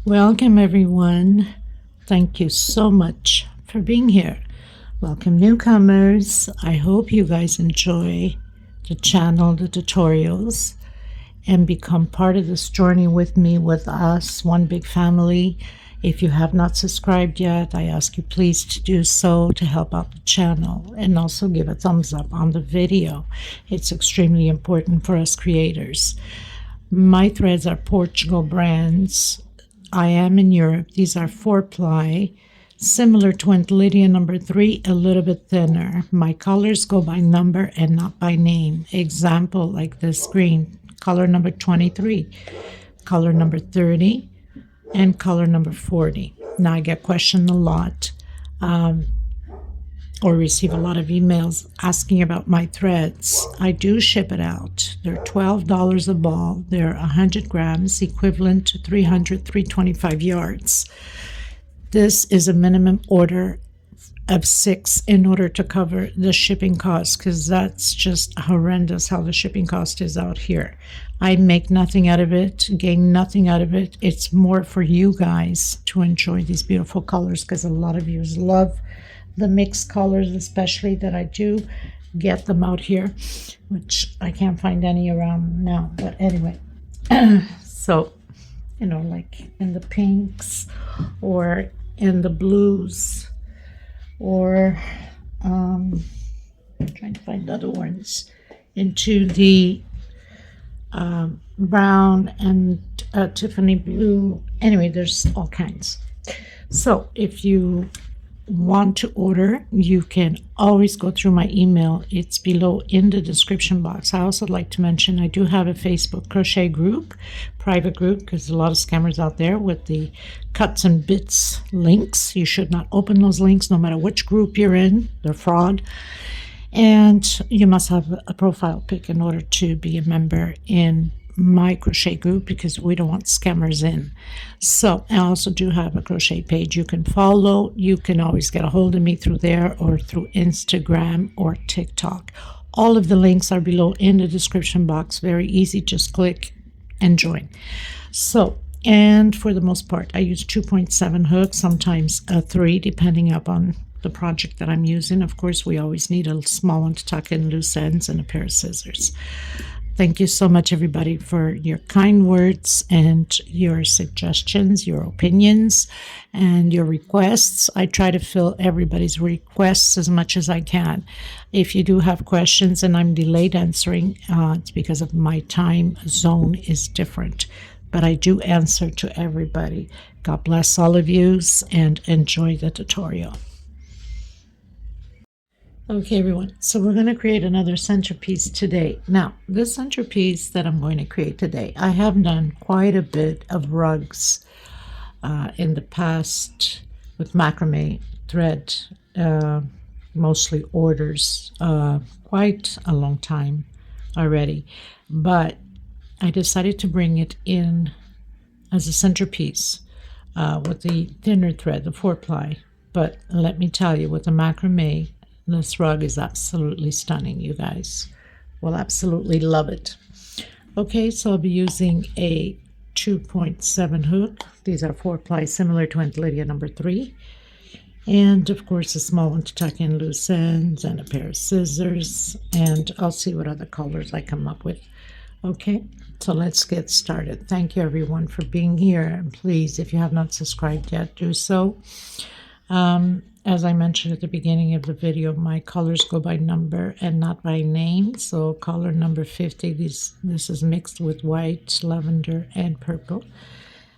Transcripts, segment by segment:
Welcome everyone. Thank you so much for being here. Welcome newcomers. I hope you guys enjoy the channel, the tutorials, and become part of this journey with me, with us, one big family. If you have not subscribed yet, I ask you please to do so to help out the channel, and also give a thumbs up on the video. It's extremely important for us creators. My threads are Portugal brands. I am in Europe. These are 4-ply, similar to Aunt Lydia number 3, a little bit thinner. My colors go by number and not by name. Example, like this green, color number 23, color number 30, and color number 40. Now I get questioned a lot, or receive a lot of emails asking about my threads. I do ship it out. They're $12 a ball. They're 100 grams, equivalent to 325 yards. This is a minimum order of 6 in order to cover the shipping cost, because that's just horrendous how the shipping cost is out here. I make nothing out of it, gain nothing out of it. It's more for you guys to enjoy these beautiful colors, because a lot of you love the mixed colors, especially that I do get them out here, which I can't find any around now. But anyway, so, you know, like in the pinks or in the blues, or I'm trying to find other ones, into the brown and Tiffany blue. Anyway, there's all kinds. So if you want to order, you can always go through my email. It's below in the description box. I also like to mention I do have a Facebook crochet group, private group, because a lot of scammers out there with the cuts and bits links. You should not open those links no matter which group you're in. They're fraud. And you must have a profile pic in order to be a member in my crochet group, because we don't want scammers in. So I also do have a crochet page you can follow. You can always get a hold of me through there, or through Instagram or TikTok. All of the links are below in the description box. Very easy, just click and join. So, and for the most part I use 2.7 hooks, sometimes a 3, depending upon the project that I'm using. Of course, we always need a small one to tuck in loose ends, and a pair of scissors. Thank you so much, everybody, for your kind words and your suggestions, your opinions, and your requests. I try to fill everybody's requests as much as I can. If you do have questions and I'm delayed answering, it's because of my time zone is different. But I do answer to everybody. God bless all of you, and enjoy the tutorial. Okay, everyone, so we're going to create another centerpiece today. Now, this centerpiece that I'm going to create today, I have done quite a bit of rugs in the past with macrame thread, mostly orders, quite a long time already. But I decided to bring it in as a centerpiece with the thinner thread, the 4-ply. But let me tell you, with the macrame, this rug is absolutely stunning. You guys will absolutely love it. Okay, so I'll be using a 2.7 hook. These are 4-ply, similar to Aunt Lydia number 3. And of course a small one to tuck in loose ends, and a pair of scissors. And I'll see what other colors I come up with. Okay, so let's get started. Thank you everyone for being here. And please, if you have not subscribed yet, do so. As I mentioned at the beginning of the video, my colors go by number and not by name. So color number 50, this is mixed with white, lavender, and purple.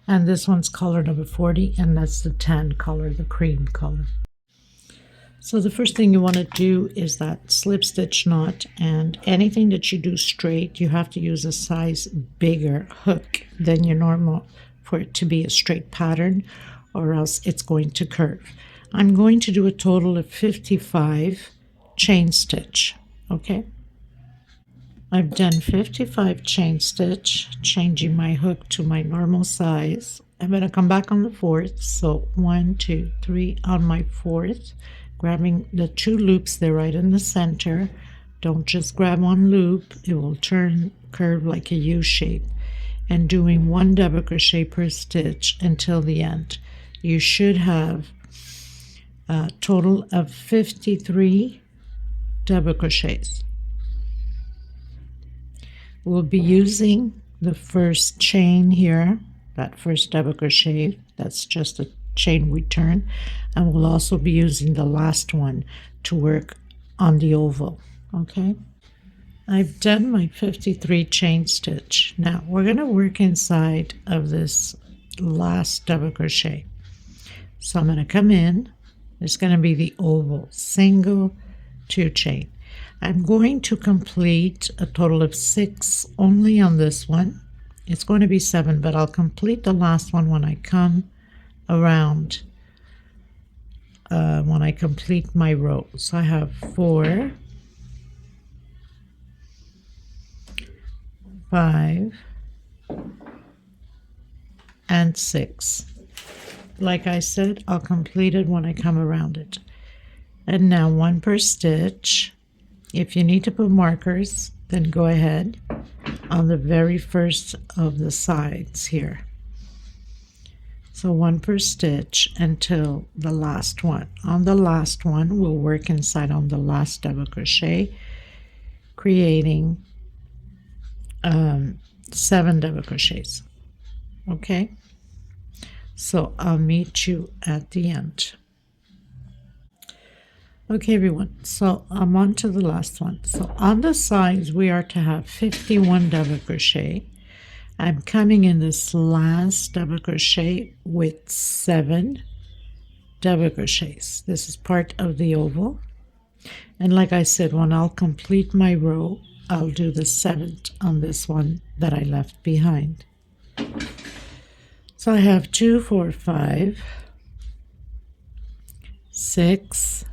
And this one's color number 40, and that's the tan color, the cream color. So the first thing you want to do is that slip stitch knot, and anything that you do straight, you have to use a size bigger hook than your normal for it to be a straight pattern, or else it's going to curve. I'm going to do a total of 55 chain stitch. Okay, I've done 55 chain stitch, changing my hook to my normal size. I'm going to come back on the 4th, so 1, 2, 3 on my 4th, grabbing the 2 loops there right in the center. Don't just grab one loop, it will turn curve like a U shape. and doing 1 double crochet per stitch until the end. You should have a total of 53 double crochets. We'll be using the first chain here, that first double crochet, that's just a chain we turn, and we'll also be using the last one to work on the oval. Okay, I've done my 53 chain stitch. Now we're going to work inside of this last double crochet. So I'm going to come in, it's going to be the oval, single, 2 chain. I'm going to complete a total of 6 only on this one. It's going to be 7, but I'll complete the last one when I come around, when I complete my row. So I have 4, 5, and 6. Like I said, I'll complete it when I come around it. And now 1 per stitch. If you need to put markers, then go ahead on the very first of the sides here. So 1 per stitch until the last one. On the last one, we'll work inside on the last double crochet, creating 7 double crochets. Okay, so I'll meet you at the end. Okay everyone, so I'm on to the last one. So on the sides we are to have 51 double crochet. I'm coming in this last double crochet with 7 double crochets. This is part of the oval, and like I said, when I'll complete my row, I'll do the 7th on this one that I left behind. So I have 2, 4, 5, 6,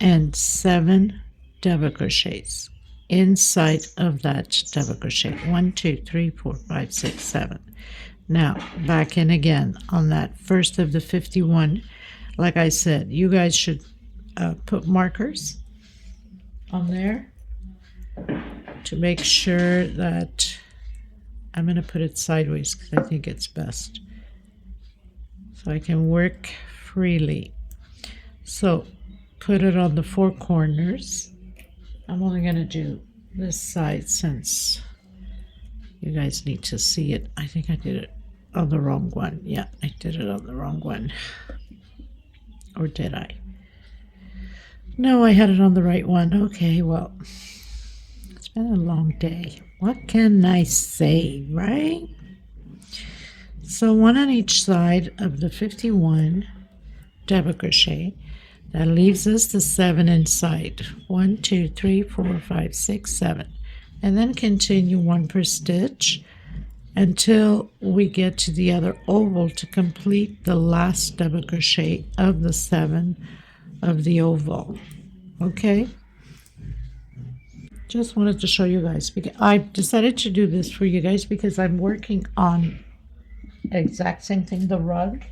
and 7 double crochets inside of that double crochet. 1, 2, 3, 4, 5, 6, 7. Now back in again on that first of the 51. Like I said, you guys should put markers on there to make sure that I'm going to put it sideways because I think it's best so I can work freely. So put it on the 4 corners. I'm only going to do this side since you guys need to see it. I think I did it on the wrong one. Yeah, I did it on the wrong one. Or did I? No, I had it on the right one. Okay, well, it's been a long day. What can I say, right? So 1 on each side of the 51 double crochet. That leaves us the 7 inside. 1, 2, 3, 4, 5, 6, 7. And then continue 1 per stitch until we get to the other oval to complete the last double crochet of the 7 of the oval. Okay? Just wanted to show you guys, because I decided to do this for you guys because I'm working on exact same thing, the rug,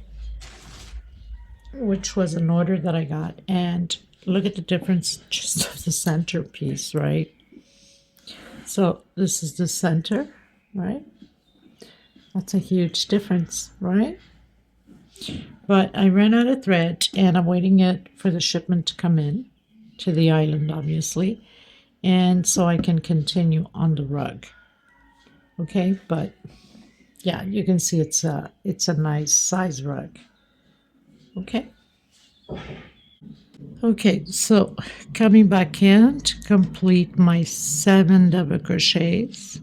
which was an order that I got, and look at the difference just of the centerpiece, right? So this is the center, right? That's a huge difference, right? But I ran out of thread and I'm waiting it for the shipment to come in to the island, obviously, and so I can continue on the rug. Okay, but yeah, you can see it's a nice size rug. Okay, so coming back in to complete my 7 double crochets,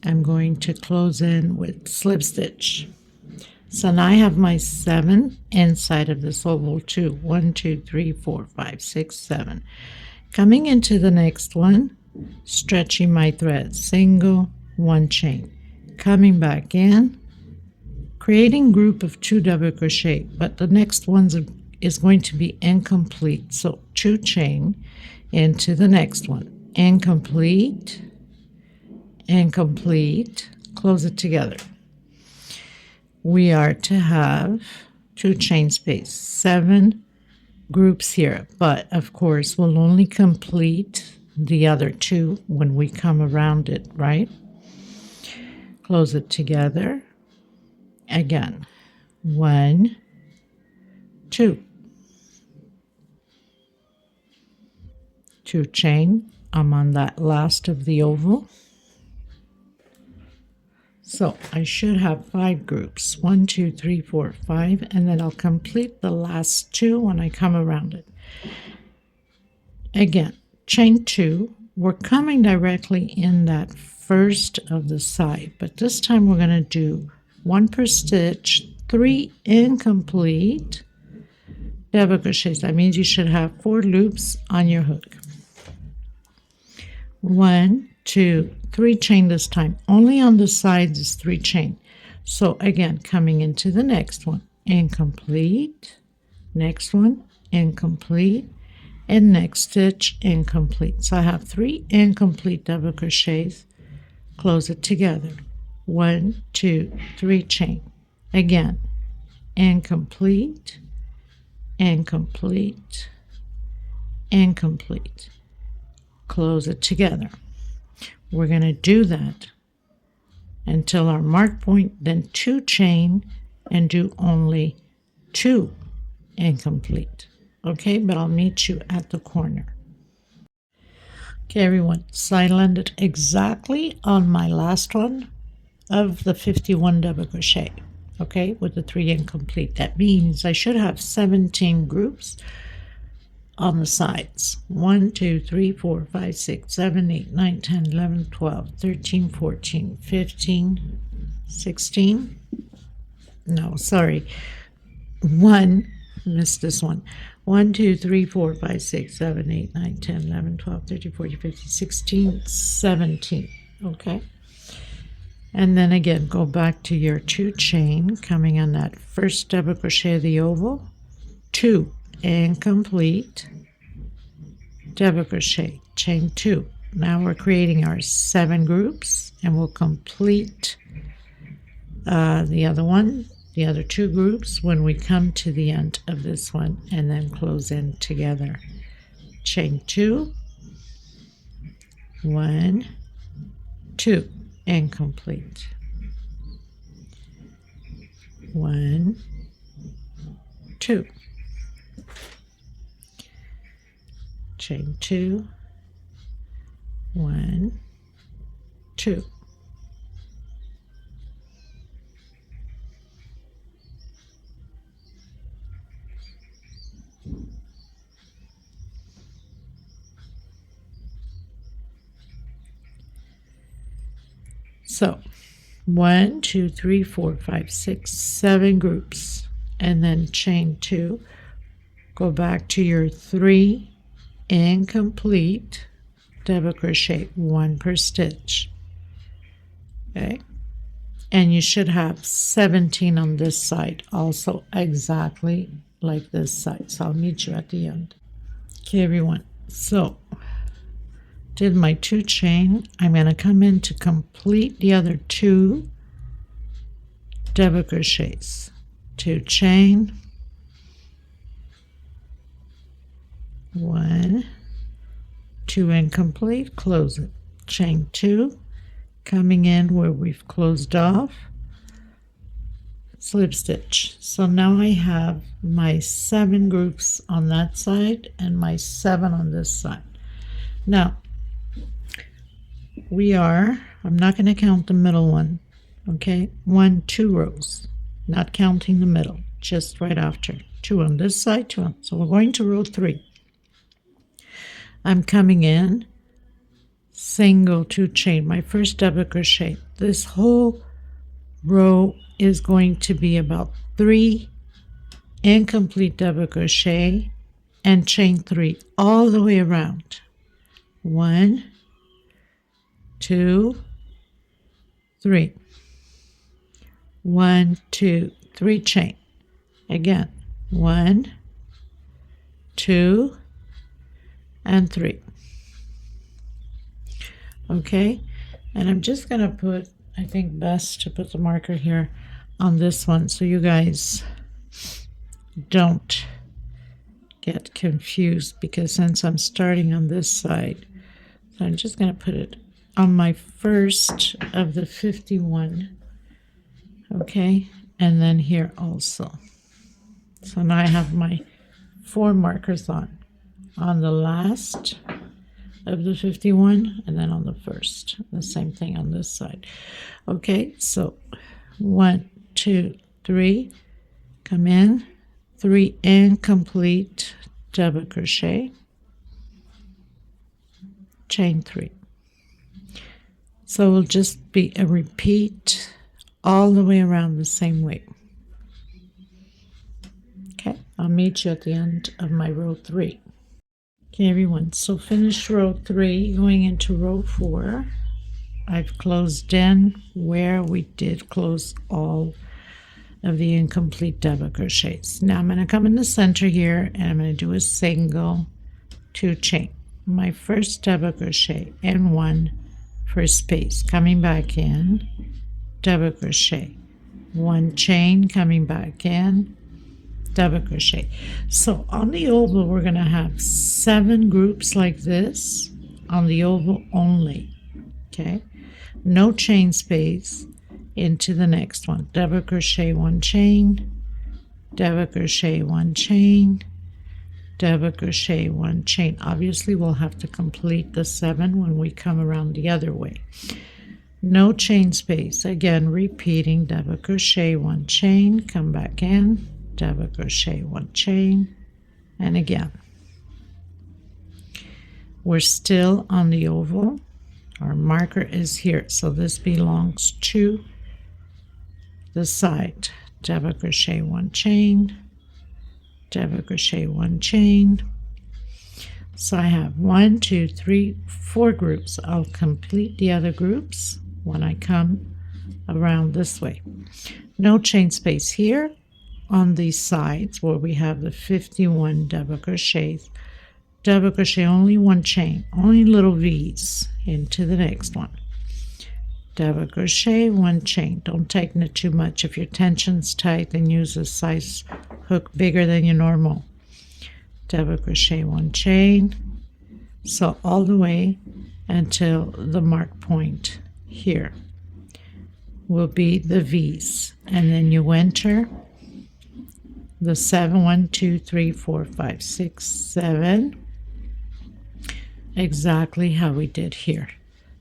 I'm going to close in with slip stitch. So now I have my 7 inside of this oval too. 1, 2, 3, 4, 5, 6, 7. Coming into the next one, stretching my thread, single, 1 chain. Coming back in, creating group of 2 double crochet, but the next one is going to be incomplete. So 2 chain into the next one. Incomplete, incomplete, close it together. We are to have 2 chain space, 7 groups here, but of course we'll only complete the other 2 when we come around it, right? close it together. Again, 1, 2. 2 chain. I'm on that last of the oval. So I should have 5 groups, 1, 2, 3, 4, 5, and then I'll complete the last 2 when I come around it. Again, chain 2. We're coming directly in that first of the side, but this time we're going to do 1 per stitch, 3 incomplete double crochets. That means you should have 4 loops on your hook. 1, 2, 3 chain this time. Only on the sides is 3 chain. So again, coming into the next one, incomplete, next one, incomplete, and next stitch, incomplete. So I have 3 incomplete double crochets. Close it together. 1, 2, 3 chain. Again, incomplete, incomplete, incomplete. Close it together. We're going to do that until our mark point, then 2 chain and do only 2 incomplete. Okay, but I'll meet you at the corner. Okay, everyone, so I landed exactly on my last one of the 51 double crochet, okay, with the 3 incomplete. That means I should have 17 groups on the sides. 1, 2, 3, 4, 5, 6, 7, 8, 9, 10, 11, 12, 13, 14, 15, 16. No, sorry. 1, missed this one. 1, 2, 3, 4, 5, 6, 7, 8, 9, 10, 11, 12, 13, 14, 15, 16, 17. Okay. And then again, go back to your 2 chain, coming on that first double crochet of the oval, 2 incomplete double crochet, chain 2. Now we're creating our 7 groups, and we'll complete the other 2 groups when we come to the end of this one, and then close in together. Chain 2, 1, 2, incomplete, 1, 2, chain 2, 1, 2. So 1, 2, 3, 4, 5, 6, 7 groups, and then chain 2. Go back to your 3 incomplete double crochet, 1 per stitch. Okay, and you should have 17 on this side also, exactly like this side. So I'll meet you at the end. Okay, everyone, so did my 2 chain. I'm going to come in to complete the other 2 double crochets. 2 chain, 1, 2 incomplete, close it, chain 2, coming in where we've closed off, slip stitch. So now I have my 7 groups on that side and my 7 on this side. Now I'm not going to count the middle one, okay? 1, 2 rows, not counting the middle, just right after. 2 on this side, 2 on. So we're going to row 3. I'm coming in, single 2 chain, my first double crochet. This whole row is going to be about 3 incomplete double crochet and chain 3 all the way around. 1, 2, 3. 1, 2, 3 chain. Again, 1, 2, and 3. Okay, and I'm just going to put, I think best to put the marker here on this one so you guys don't get confused, because since I'm starting on this side, so I'm just going to put it on my first of the 51, okay, and then here also. So now I have my 4 markers on the last of the 51 and then on the first. The same thing on this side. Okay, so 1, 2, 3, come in, 3 incomplete, double crochet, chain 3. So it will just be a repeat all the way around the same way. Okay, I'll meet you at the end of my row 3. Okay, everyone, so finish row 3, going into row 4. I've closed in where we did close all of the incomplete double crochets. Now I'm going to come in the center here and I'm going to do a single 2 chain. My first double crochet and 1 for space, coming back in, double crochet, 1 chain, coming back in, double crochet. So on the oval we're going to have 7 groups like this on the oval only. Okay, no chain space into the next one, double crochet, 1 chain, double crochet, 1 chain, double crochet, 1 chain. Obviously we'll have to complete the 7 when we come around the other way. No chain space, again repeating, double crochet, 1 chain, come back in, double crochet, 1 chain, and again. We're still on the oval. Our marker is here, so this belongs to the side. Double crochet, 1 chain, double crochet, 1 chain. So I have 1, 2, 3, 4 groups. I'll complete the other groups when I come around this way. No chain space here. On these sides where we have the 51 double crochets, double crochet, only 1 chain, only little V's into the next one, double crochet, 1 chain. Don't tighten it too much. If your tension's tight, then use a size hook bigger than your normal. Double crochet, 1 chain, so all the way until the mark point here will be the V's, and then you enter the 7, 1, 2, 3, 4, 5, 6, 7, exactly how we did here,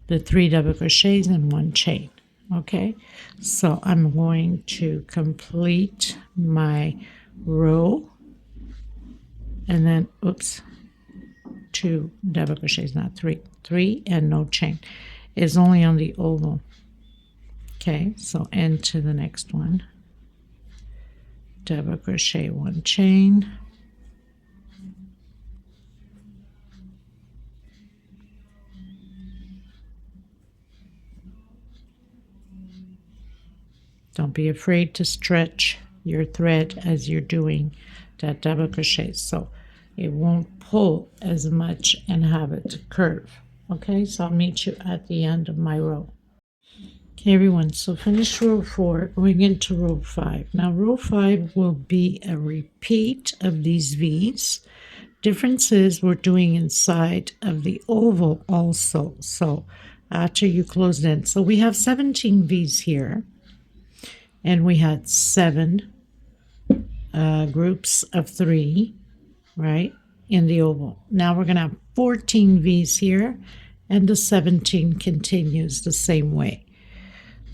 the 3 double crochets and 1 chain. Okay, so I'm going to complete my row and then 2 double crochets, not 3 and no chain is only on the oval. Okay, so into the next one, double crochet, 1 chain, don't be afraid to stretch your thread as you're doing that double crochet so it won't pull as much and have it curve. Okay, so I'll meet you at the end of my row. Okay, everyone, so finish row 4, going into row 5. Now row 5 will be a repeat of these V's. Difference is we're doing inside of the oval also, so after you close it in. So we have 17 V's here, and we had 7 groups of 3, right, in the oval. Now we're going to have 14 V's here, and the 17 continues the same way.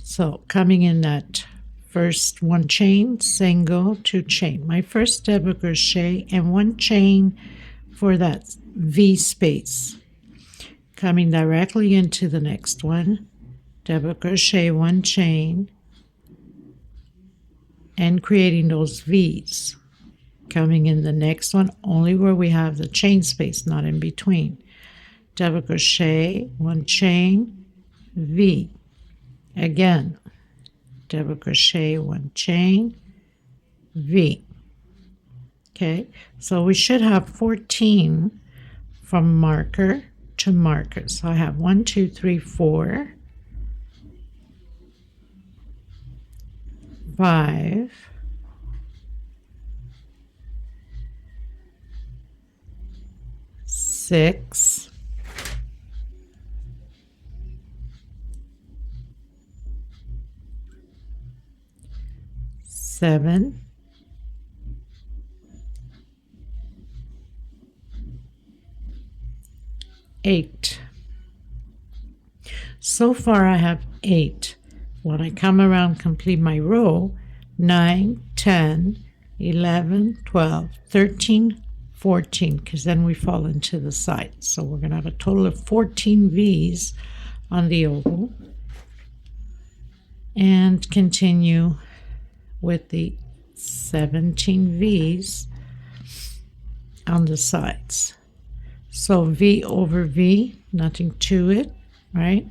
So coming in that first 1 chain, single, 2 chain, my first double crochet and 1 chain for that V space. Coming directly into the next one, double crochet, 1 chain, and creating those V's. Coming in the next one, only where we have the chain space, not in between. Double crochet, 1 chain, V. Again, double crochet, 1 chain, V. Okay, so we should have 14 from marker to marker. So I have 1, 2, 3, 4, 5, 6, 7, 8. So far I have 8. When I come around, complete my row, 9, 10, 11, 12, 13, 14, because then we fall into the side. So we're going to have a total of 14 V's on the oval, and continue with the 17 V's on the sides. So V over V, nothing to it, right?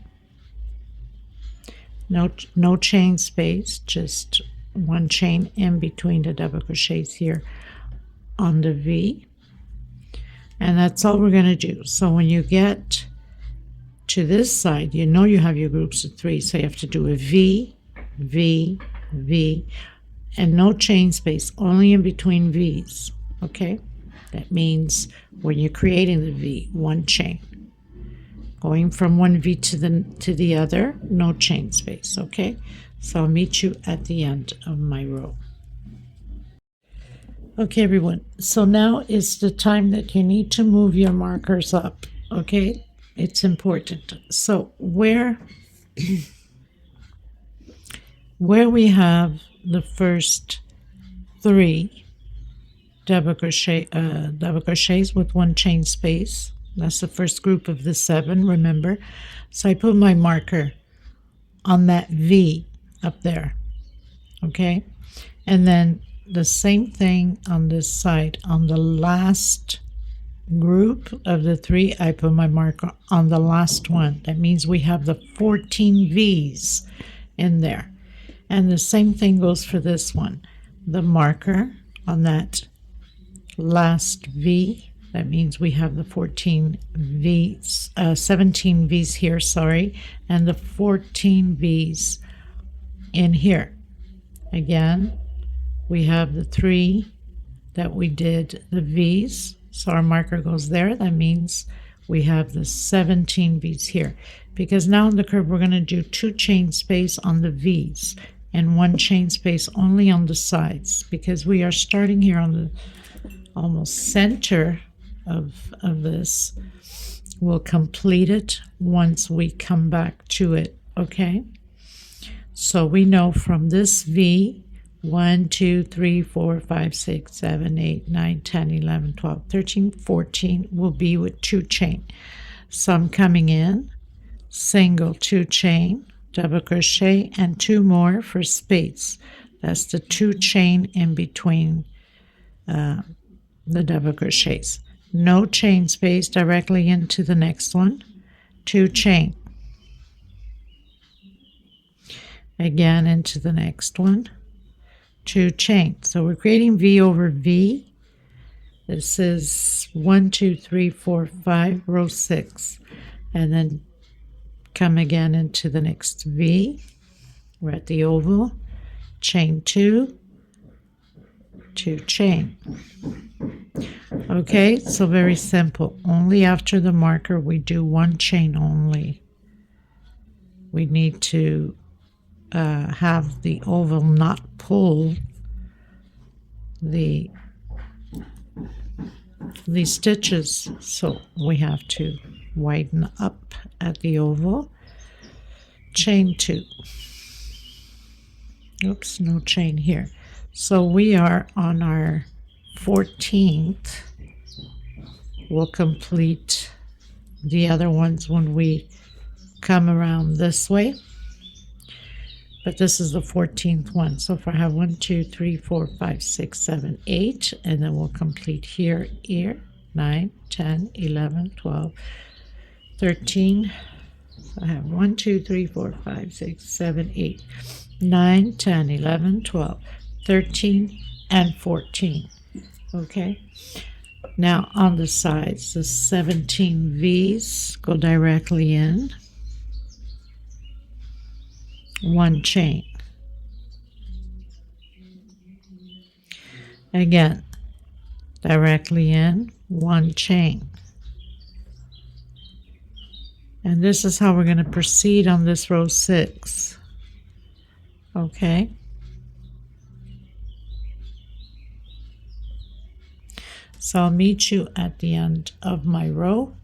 No chain space, just one chain in between the double crochets here on the V. And that's all we're going to do. So when you get to this side, you know you have your groups of 3, so you have to do a V, V, V, and no chain space, only in between V's, okay? That means when you're creating the V, one chain. Going from one V to the other, no chain space, okay? So I'll meet you at the end of my row. Okay, everyone, so now is the time that you need to move your markers up, okay? It's important. So where we have the first 3 double crochets with one chain space, that's the first group of the 7, remember? So I put my marker on that V up there, okay? And then the same thing on this side. On the last group of the 3, I put my marker on the last one. That means we have the 14 V's in there. And the same thing goes for this one. The marker on that last V, that means we have the 14 V's, 17 V's here, sorry, and the 14 V's in here. Again, we have the 3 that we did the V's, so our marker goes there. That means we have the 17 V's here. Because now in the curve, we're going to do 2 chain space on the V's and 1 chain space only on the sides, because we are starting here on the almost center of this. We'll complete it once we come back to it, okay? So we know from this V, 1, 2, 3, 4, 5, 6, 7, 8, 9, 10, 11, 12, 13, 14 will be with 2 chain. So I'm coming in, single 2 chain, double crochet, and 2 more for space. That's the 2 chain in between the double crochets. No chain space, directly into the next one, 2 chain. Again into the next one, 2 chain. So we're creating V over V. This is 1, 2, 3, 4, 5, row 6. And then come again into the next V. We're at the oval, chain 2, 2 chain. Okay, so very simple. Only after the marker we do 1 chain only. We need to have the oval not pull the stitches, so we have to widen up at the oval. Chain 2. Oops, no chain here. So we are on our 14th. We'll complete the other ones when we come around this way. But this is the 14th one. So if I have 1, 2, 3, 4, 5, 6, 7, 8, and then we'll complete here, 9, 10, 11, 12, 13. I have 1, 2, 3, 4, 5, 6, 7, 8, 9, 10, 11, 12, 13, and 14. Okay. Now on the sides, the 17 V's go directly in. 1 chain. Again, directly in, 1 chain. And this is how we're going to proceed on this row 6. Okay. So I'll meet you at the end of my row.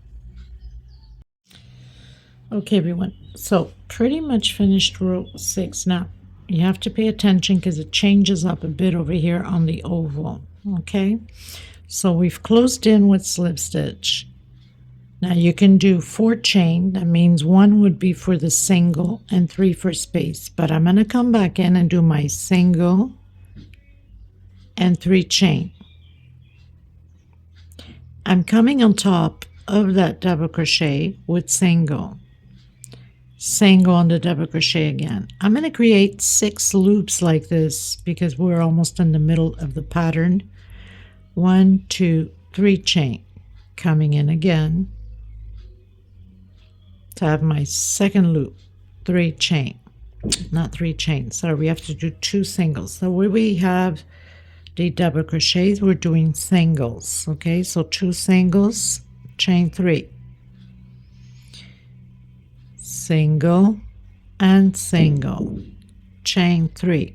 Okay, everyone, so pretty much finished row 6. Now you have to pay attention because it changes up a bit over here on the oval. Okay, so we've closed in with slip stitch. Now you can do 4 chain. That means 1 would be for the single and 3 for space, but I'm going to come back in and do my single and 3 chain. I'm coming on top of that double crochet with single on the double crochet again. I'm going to create 6 loops like this because we're almost in the middle of the pattern. 1, 2, 3 chain, coming in again to have my second loop, 3 chain, not 3 chains. So we have to do 2 singles. So where we have the double crochets, we're doing singles. Okay, so 2 singles, chain 3, single and single, chain 3,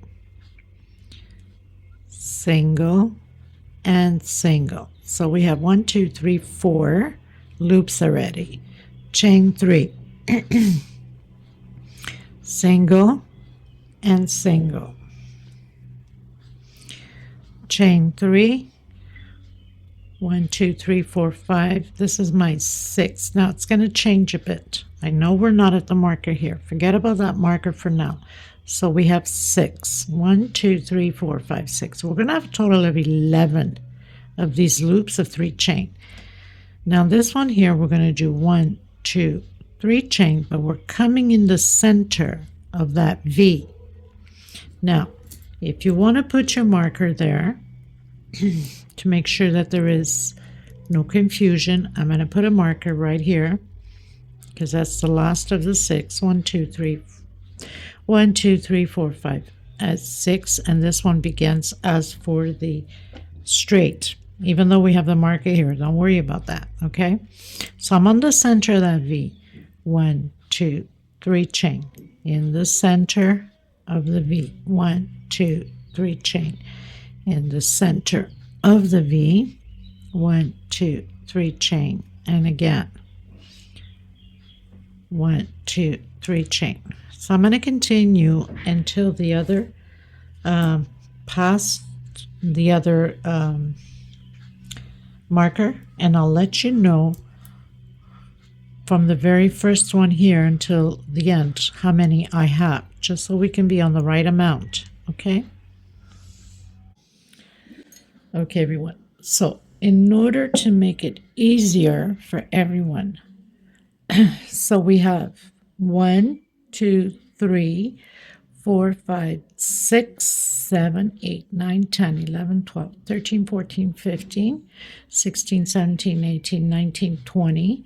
single and single. So we have 1, 2, 3, 4 loops already. Chain 3, single and single, chain 3, 1, 2, 3, 4, 5. This is my 6. Now it's going to change a bit. I know we're not at the marker here. Forget about that marker for now. So we have 6. 1, 2, 3, 4, 5, 6. We're going to have a total of 11 of these loops of 3 chain. Now this one here, we're going to do 1, 2, 3 chain, but we're coming in the center of that V. Now, if you want to put your marker there to make sure that there is no confusion, I'm going to put a marker right here because that's the last of the 6. 1, 2, 3, 1, 2, 3, 4, 5 as 6, and this one begins as for the straight. Even though we have the marker here, don't worry about that. Okay, so I'm on the center of that V. 1, 2, 3 chain in the center of the V. 1, 2, 3 chain in the center of the V. 1, 2, 3 chain, and again 1, 2, 3 chain. So I'm going to continue until the other past the other marker, and I'll let you know from the very first one here until the end how many I have, just so we can be on the right amount. Okay, everyone, so in order to make it easier for everyone, so we have 1, 2, 3, 4, 5, 6, 7, 8, 9, 10, 11, 12, 13, 14, 15, 16, 17, 18, 19, 20,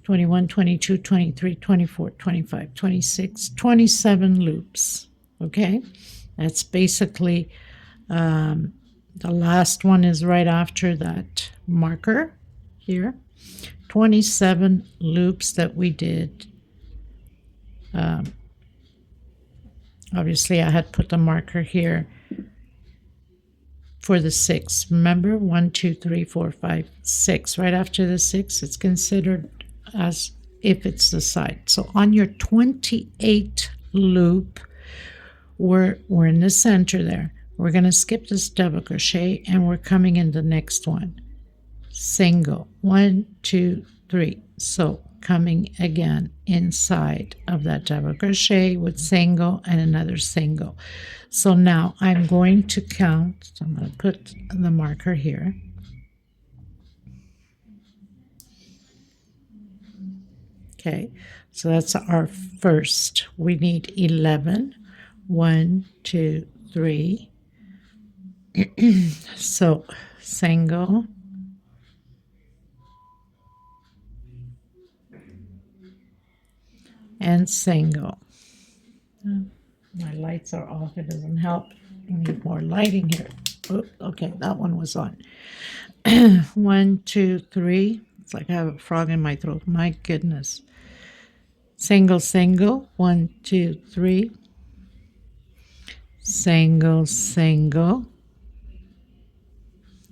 21, 22, 23, 24, 25, 26, 27 loops. Okay, that's basically the last one is right after that marker here. 27 loops that we did. Obviously I had put the marker here for the 6. Remember, 1, 2, 3, 4, 5, 6. Right after the 6, it's considered as if it's the side. So on your 28 loop, we're in the center there. We're going to skip this double crochet and we're coming in the next one. Single. 1, 2, 3. So coming again inside of that double crochet with single and another single. So now I'm going to count. So I'm going to put the marker here. Okay, so that's our first. We need 11. 1, 2, 3. So single, and single. My lights are off. It doesn't help. I need more lighting here. Oh, okay, that one was on. 1, 2, 3. It's like I have a frog in my throat. My goodness. Single, single. 1, 2, 3. Single, single.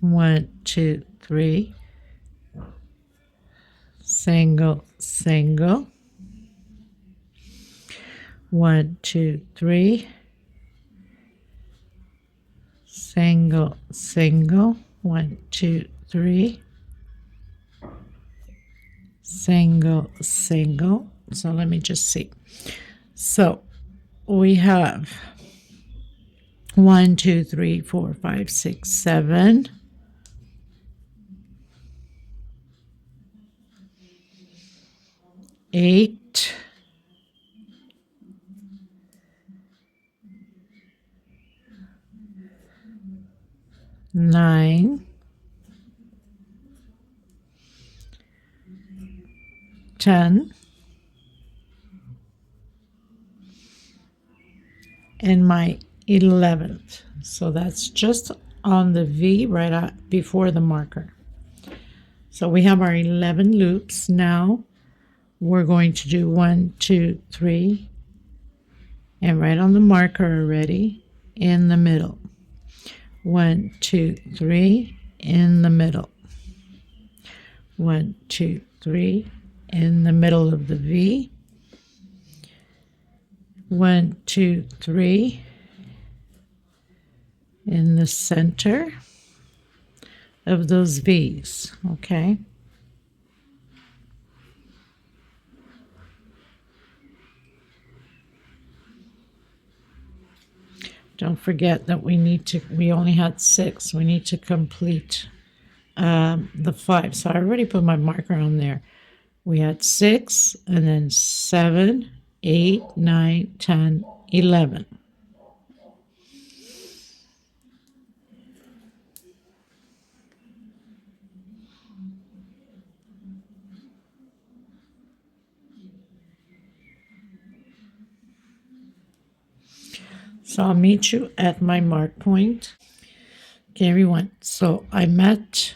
1, 2, 3, single, single, 1, 2, 3, single, single, 1, 2, 3, single, single. So let me just see. So we have 1, 2, 3, 4, 5, 6, 7, 8, 9, 10, and my 11th. So that's just on the V right before the marker. So we have our 11 loops. Now we're going to do 1, 2, 3, and right on the marker already in the middle. 1, 2, 3 in the middle. 1, 2, 3 in the middle of the V. 1, 2, 3 in the center of those V's, okay? Don't forget that we only had 6. We need to complete the 5. So I already put my marker on there. We had 6 and then 7, 8, 9, 10, 11. So I'll meet you at my mark point. Okay, everyone. So I met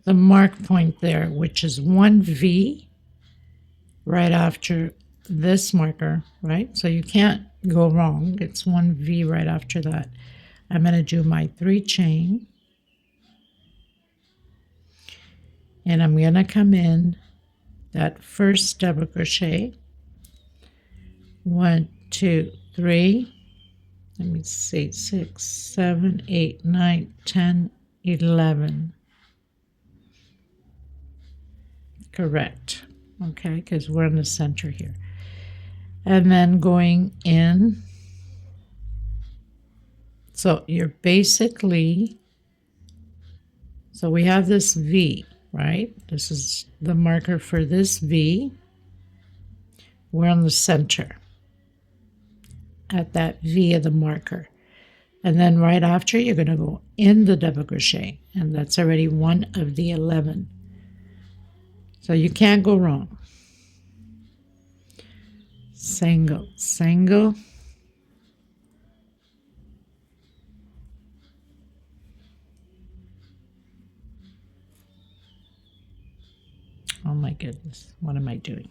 the mark point there, which is 1 V right after this marker, right? So you can't go wrong. It's 1 V right after that. I'm going to do my 3 chain. And I'm going to come in that first double crochet. 1, 2, 3. Let me see, 6, 7, 8, 9, 10, 11. Correct. Okay, because we're in the center here. And then going in. So you're basically, so we have this V, right? This is the marker for this V. We're in the center at that V of the marker. And then right after, you're going to go in the double crochet, and that's already 1 of the 11. So you can't go wrong. Single, single. Oh my goodness, what am I doing?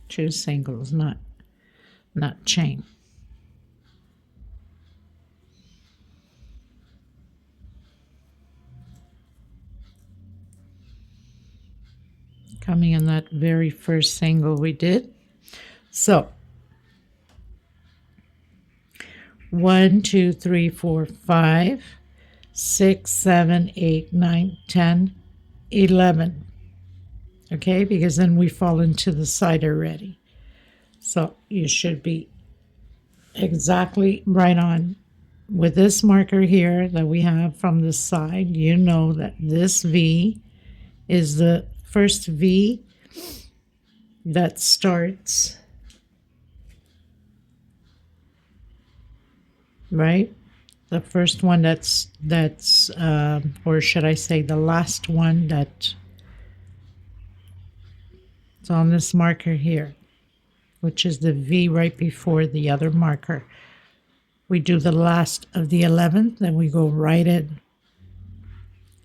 Choose singles, not chain. Coming in that very first single we did. So 1, 2, 3, 4, 5, 6, 7, 8, 9, 10, 11. Okay, because then we fall into the side already. So you should be exactly right on with this marker here that we have from the side. You know that this V is the first V that starts, right? The first one that's or should I say the last one that's on this marker here, which is the V right before the other marker. We do the last of the 11th, then we go right in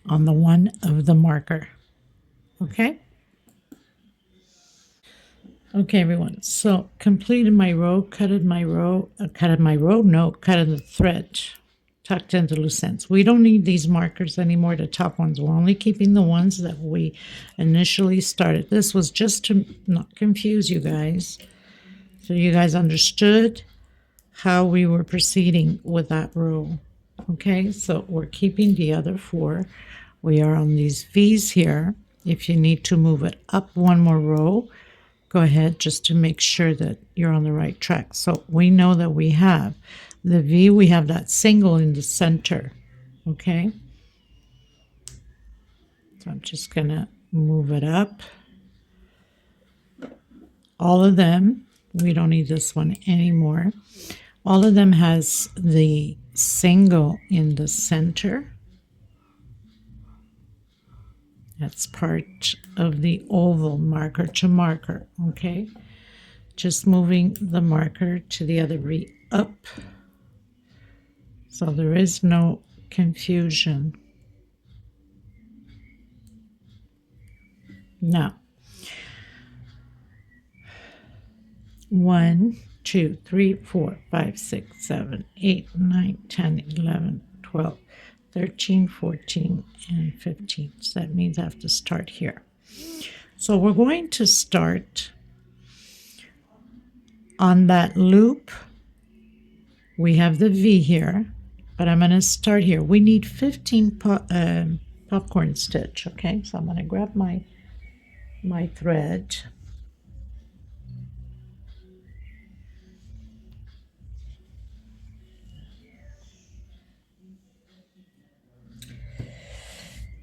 on the 1 of the marker. Okay? Okay, everyone. So completed my row, cutted the thread, tucked into loose ends. We don't need these markers anymore, the top ones. We're only keeping the ones that we initially started. This was just to not confuse you guys, so you guys understood how we were proceeding with that row. Okay, so we're keeping the other 4. We are on these V's here. If you need to move it up one more row, go ahead, just to make sure that you're on the right track. So we know that we have the V, we have that single in the center. Okay, so I'm just gonna move it up. All of them, we don't need this one anymore. All of them has the single in the center. That's part of the oval, marker to marker, okay? Just moving the marker to the other V up. So there is no confusion. Now, 1, 2, 3, 4, 5, 6, 7, 8, 9, 10, 11, 12, 13, 14, and 15. So that means I have to start here. So we're going to start on that loop. We have the V here, but I'm going to start here. We need 15 popcorn stitch, okay? So I'm going to grab my thread.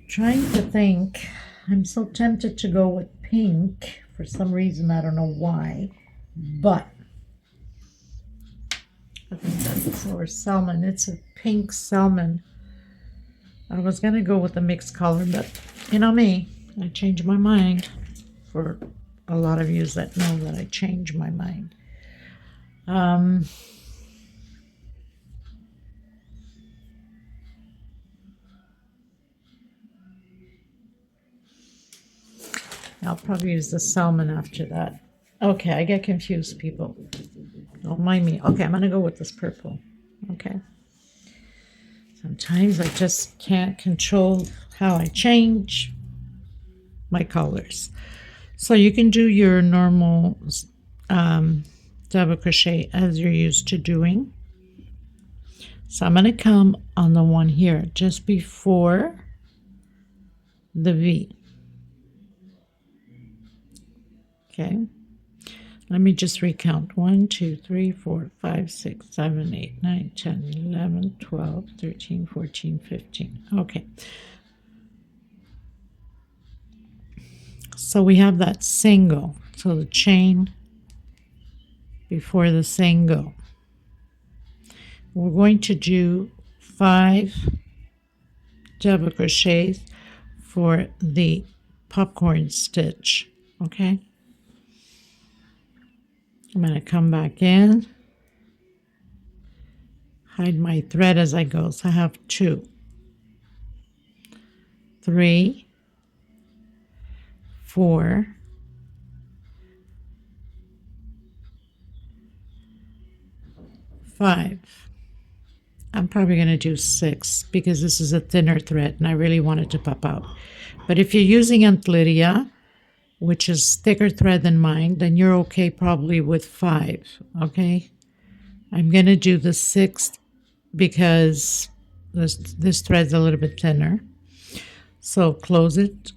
Trying to think, I'm so tempted to go with pink for some reason, I don't know why, but I think that's our salmon. It's a pink salmon. I was gonna go with a mixed color, but you know me, I change my mind. For a lot of you that know that I change my mind. I'll probably use the salmon after that. Okay, I get confused, people. Don't mind me. Okay, I'm going to go with this purple. Okay. Sometimes I just can't control how I change my colors. So you can do your normal double crochet as you're used to doing. So I'm going to come on the one here just before the V. Okay, let me just recount. 1, 2, 3, 4, 5, 6, 7, 8, 9, 10, 11, 12, 13, 14, 15. Okay. So we have that single. So the chain before the single. We're going to do 5 double crochets for the popcorn stitch. Okay. I'm going to come back in, hide my thread as I go. So I have 2, 3, 4, 5. I'm probably going to do 6 because this is a thinner thread and I really want it to pop out. But if you're using Aunt Lydia, which is thicker thread than mine, then you're okay probably with 5, okay? I'm going to do the 6th because this thread's a little bit thinner. So close it.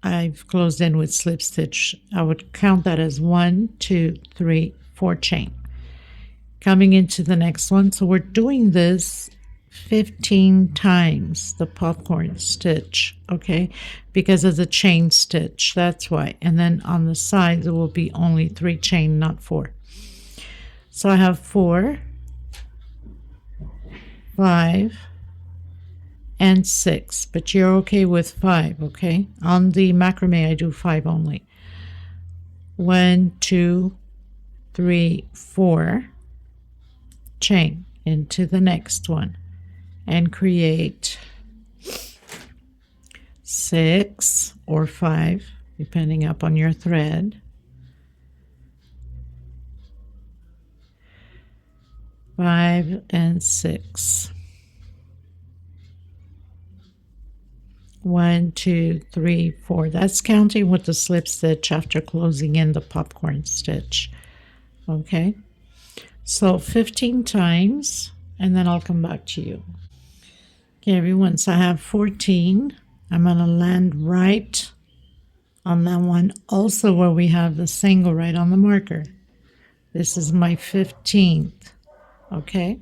I've closed in with slip stitch. I would count that as 1, 2, 3, 4 chain. Coming into the next one. So we're doing this 15 times, the popcorn stitch, okay, because of the chain stitch, that's why. And then on the sides it will be only 3 chain, not 4. So I have 4, 5, and 6, but you're okay with 5, okay? On the macrame I do 5 only. 1, 2, 3, 4 chain into the next one and create 6 or 5 depending upon your thread, 5 and 6. 1, 2, 3, 4. That's counting with the slip stitch after closing in the popcorn stitch. Okay, so 15 times, and then I'll come back to you. Okay, everyone, so I have 14. I'm going to land right on that one, also where we have the single right on the marker. This is my 15th. Okay.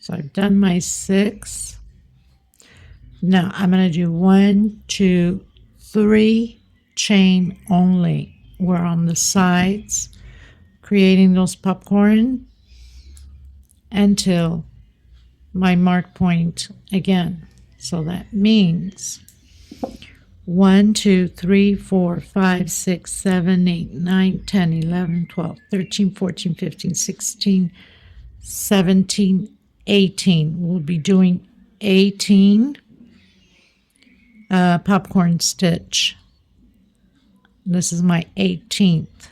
So I've done my 6. Now I'm going to do 1, 2, 3 chain only. We're on the sides, creating those popcorn until my mark point again. So that means 1, 2, 3, 4, 5, 6, 7, 8, 9, 10, 11, 12, 13, 14, 15, 16, 17, 18. We'll be doing 18 popcorn stitch. This is my 18th.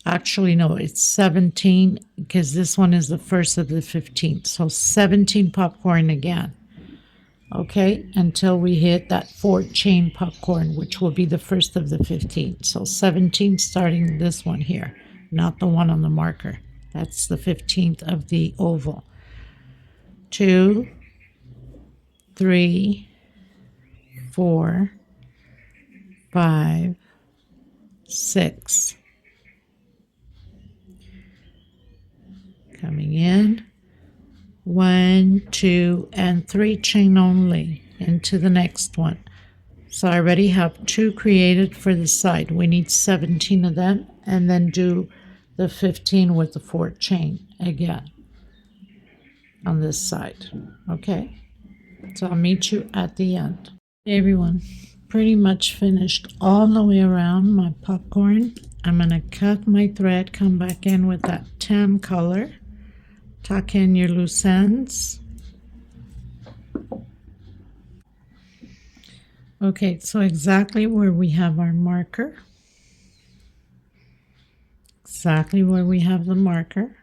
Actually, no, it's 17 because this one is the first of the 15th. So 17 popcorn again. Okay, until we hit that 4 chain popcorn, which will be the first of the 15th. So 17 starting this one here, not the one on the marker. That's the 15th of the oval. 2, 3, 4, 5, 6. Coming in, 1, 2, and 3 chain only into the next one. So I already have 2 created for the side. We need 17 of them, and then do the 15 with the 4 chain again on this side. Okay, so I'll meet you at the end. Hey everyone, pretty much finished all the way around my popcorn. I'm going to cut my thread, come back in with that tan color, tuck in your loose ends. Okay, so exactly where we have our marker, exactly where we have the marker,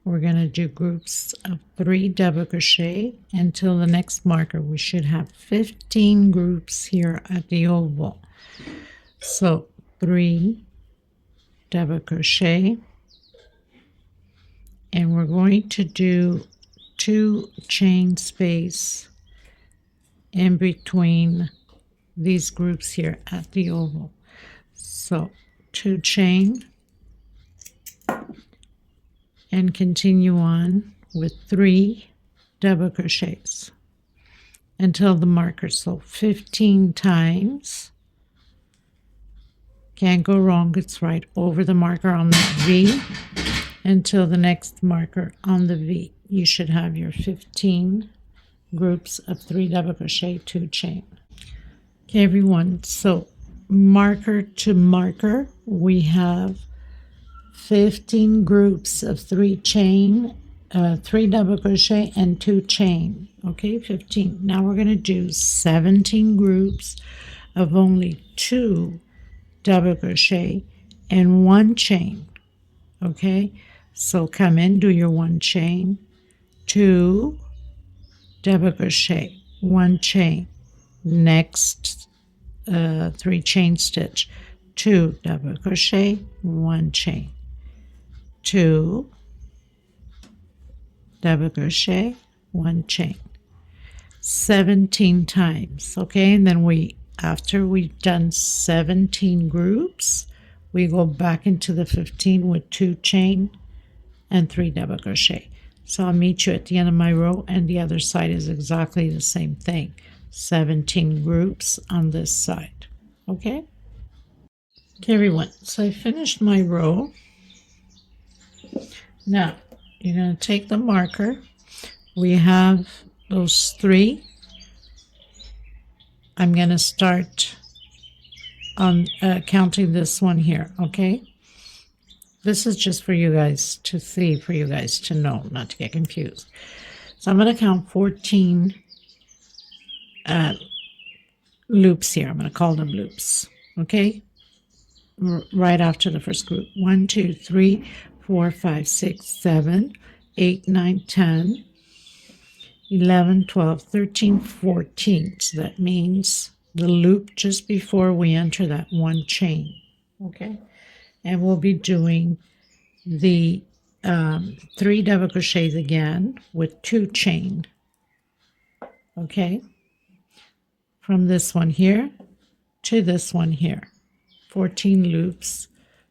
we're going to do groups of 3 double crochet until the next marker. We should have 15 groups here at the oval. So 3 double crochet, and we're going to do 2 chain space in between these groups here at the oval. So 2 chain, and continue on with 3 double crochets until the marker. So 15 times. Can't go wrong, it's right over the marker on the V until the next marker on the V. You should have your 15 groups of 3 double crochet, 2 chain. Okay everyone, so marker to marker we have 15 groups of 3 chain, 3 double crochet and 2 chain. Okay, 15. Now we're going to do 17 groups of only 2 double crochet and 1 chain. Okay, so come in, do your 1 chain, 2 double crochet, 1 chain, next 3 chain stitch, 2 double crochet, 1 chain, 2 double crochet, 1 chain, 17 times. Okay, and then after we've done 17 groups, we go back into the 15 with 2 chain and 3 double crochet. So I'll meet you at the end of my row, and the other side is exactly the same thing. 17 groups on this side. Okay, everyone, so I finished my row. Now you're going to take the marker. We have those 3. I'm going to start on counting this one here. Okay, this is just for you guys to see, for you guys to know, not to get confused. So I'm going to count 14 loops here. I'm going to call them loops. Okay, right after the first group. 1, 2, 3, 4, 5, 6, 7, 8, 9, 10, 11, 12, 13, 14. So that means the loop just before we enter that one chain. Okay, and we'll be doing the 3 double crochets again with 2 chain. Okay, from this one here to this one here, 14 loops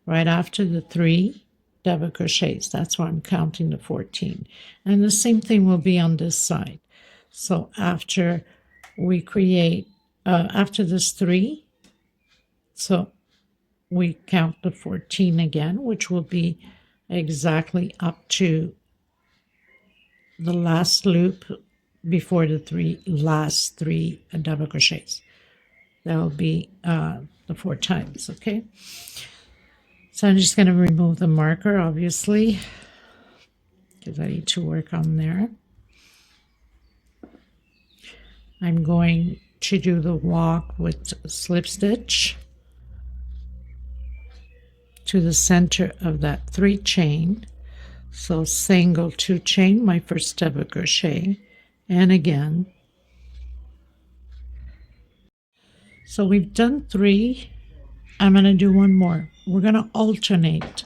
right after the 3 double crochets. That's why I'm counting the 14. And the same thing will be on this side. So after we create, after this 3, so we count the 14 again, which will be exactly up to the last loop before the last 3 double crochets. That will be the 4 times, okay? So I'm just going to remove the marker, obviously, because I need to work on there. I'm going to do the walk with slip stitch to the center of that 3 chain. So single 2 chain, my first double crochet, and again. So we've done 3. I'm going to do one more. We're going to alternate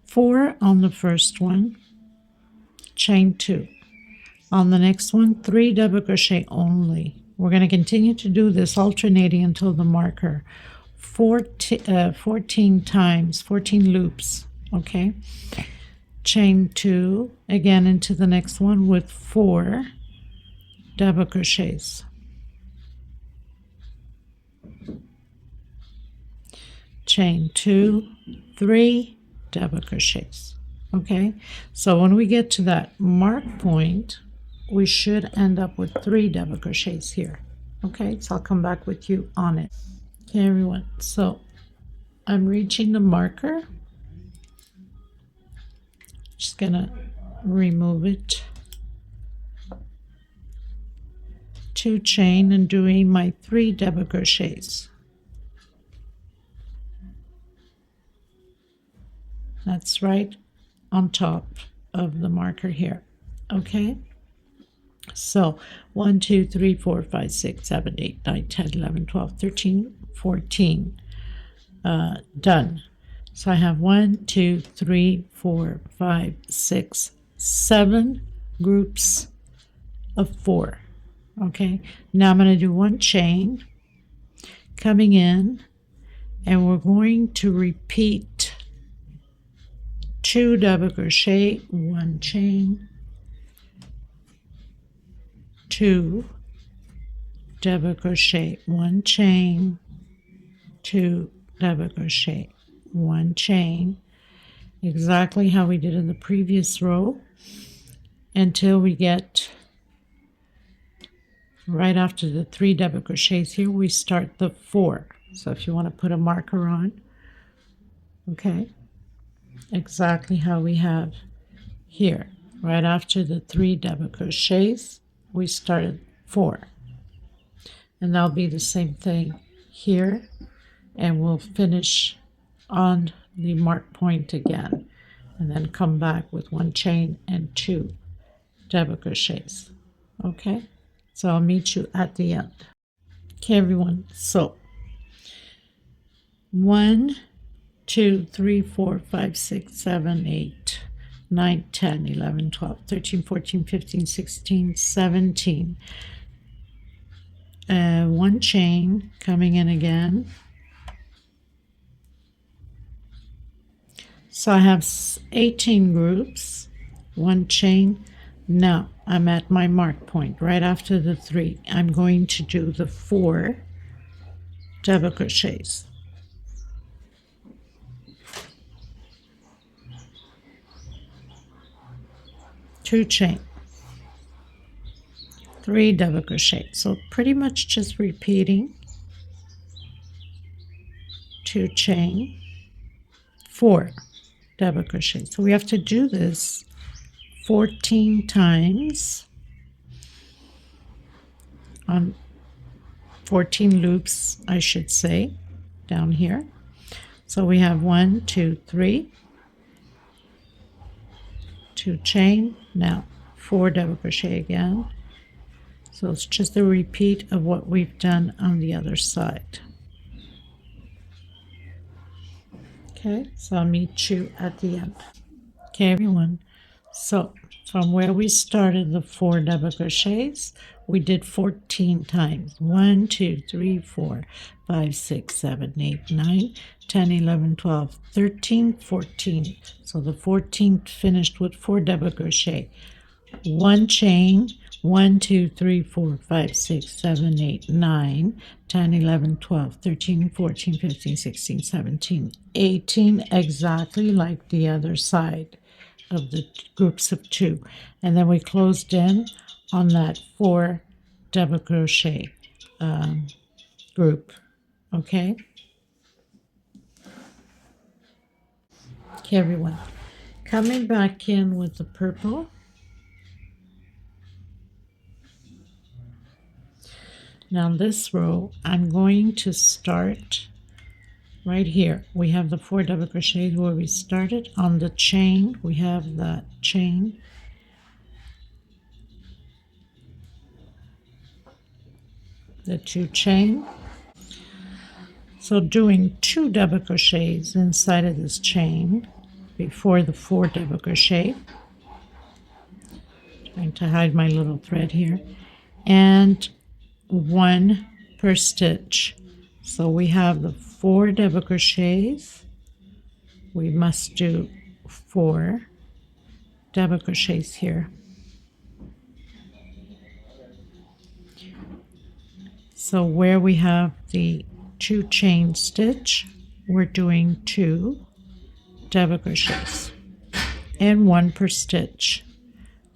4 on the first one, chain 2. On the next one, 3 double crochet only. We're going to continue to do this alternating until the marker. 14 times, 14 loops, okay? Chain 2, again into the next one with 4 double crochets. Chain 2, 3 double crochets, okay? So when we get to that mark point, we should end up with 3 double crochets here, okay? So I'll come back with you on it. Okay, everyone, so I'm reaching the marker. Just gonna remove it. 2 chain and doing my 3 double crochets. That's right on top of the marker here, okay? So 1, 2, 3, 4, 5, 6, 7, 8, 9, 10, 11, 12, 13, 14. Done. So I have 1, 2, 3, 4, 5, 6, 7 groups of 4. Okay, now I'm going to do 1 chain coming in, and we're going to repeat 2 double crochet, 1 chain, 2 double crochet, 1 chain, 2 double crochet, 1 chain, exactly how we did in the previous row, until we get right after the 3 double crochets here. We start the 4. So if you want to put a marker on, okay, exactly how we have here. Right after the 3 double crochets, we started 4. And that'll be the same thing here. And we'll finish on the mark point again. And then come back with 1 chain and 2 double crochets. Okay? So I'll meet you at the end. Okay, everyone. So 1, 2, 3, 4, 5, 6, 7, 8, 9, 10, 11, 12, 13, 14, 15, 16, 17. 1 chain coming in again. So I have 18 groups, 1 chain. Now I'm at my mark point right after the 3. I'm going to do the 4 double crochets. Two chain, 3 double crochet. So pretty much just repeating 2 chain, 4 double crochet. So we have to do this 14 times on 14 loops, I should say, down here. So we have 1, 2, 3, 2 chain, now 4 double crochet again. So it's just a repeat of what we've done on the other side. Okay, so I'll meet you at the end. Okay, everyone. So from where we started the 4 double crochets, we did 14 times. 1, 2, 3, 4, 5, 6, 7, 8, 9, 10, 11, 12, 13, 14. So the 14th finished with 4 double crochet. 1 chain, 1, 2, 3, 4, 5, 6, 7, 8, 9, 10, 11, 12, 13, 14, 15, 16, 17, 18, exactly like the other side of the groups of 2. And then we closed in on that 4 double crochet group. Okay? Okay, everyone. Coming back in with the purple. Now this row, I'm going to start right here. We have the 4 double crochets where we started. On the chain, we have that chain. The 2 chain. So doing 2 double crochets inside of this chain before the 4 double crochet. Trying to hide my little thread here. And 1 per stitch. So we have the 4 double crochets. We must do 4 double crochets here. So where we have the 2 chain stitch, we're doing 2 double crochets and 1 per stitch.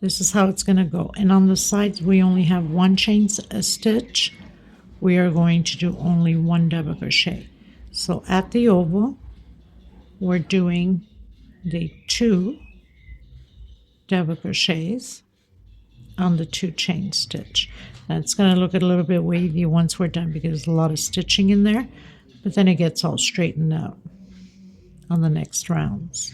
This is how it's going to go. And on the sides, we only have 1 chain stitch. We are going to do only 1 double crochet. So at the oval, we're doing the 2 double crochets on the 2 chain stitch. Now it's going to look a little bit wavy once we're done because there's a lot of stitching in there, but then it gets all straightened out on the next rounds.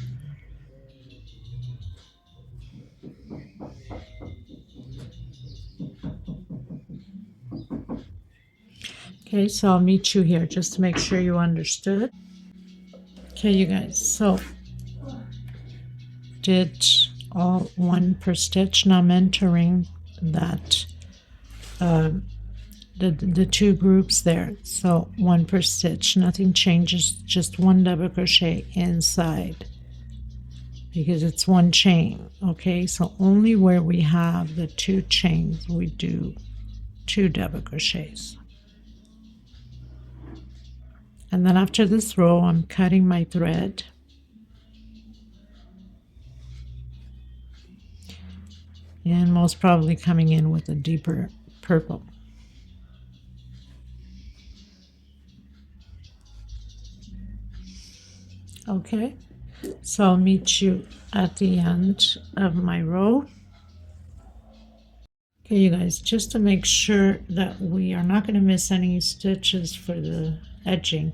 Okay, so I'll meet you here just to make sure you understood. Okay, you guys, so did all 1 per stitch. Now I'm entering that the 2 groups there. So 1 per stitch, nothing changes, just 1 double crochet inside because it's 1 chain. Okay, so only where we have the 2 chains we do 2 double crochets. And then after this row, I'm cutting my thread. And most probably coming in with a deeper purple. Okay, so I'll meet you at the end of my row. Okay, you guys, just to make sure that we are not going to miss any stitches for the edging,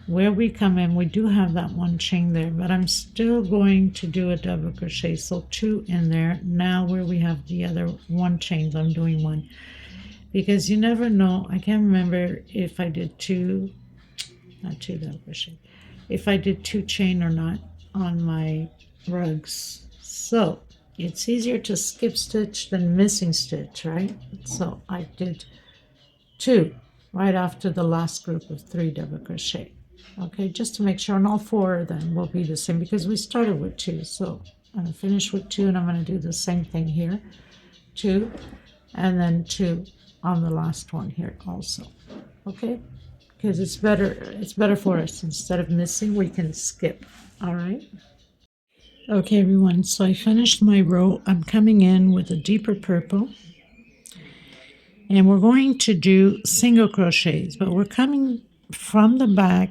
where we come in, we do have that 1 chain there, but I'm still going to do a double crochet, so 2 in there. Now where we have the other 1 chains, I'm doing 1 because you never know. I can't remember if I did 2, not 2 double crochet, if I did 2 chain or not on my rugs. So it's easier to skip stitch than missing stitch, right? So I did 2 right after the last group of 3 double crochet. Okay, just to make sure, and all 4 of them will be the same because we started with 2. So I'm going to finish with 2, and I'm going to do the same thing here, 2, and then 2 on the last one here also. Okay, because it's better for us. Instead of missing, we can skip. All right. Okay, everyone, so I finished my row. I'm coming in with a deeper purple, and we're going to do single crochets, but we're coming from the back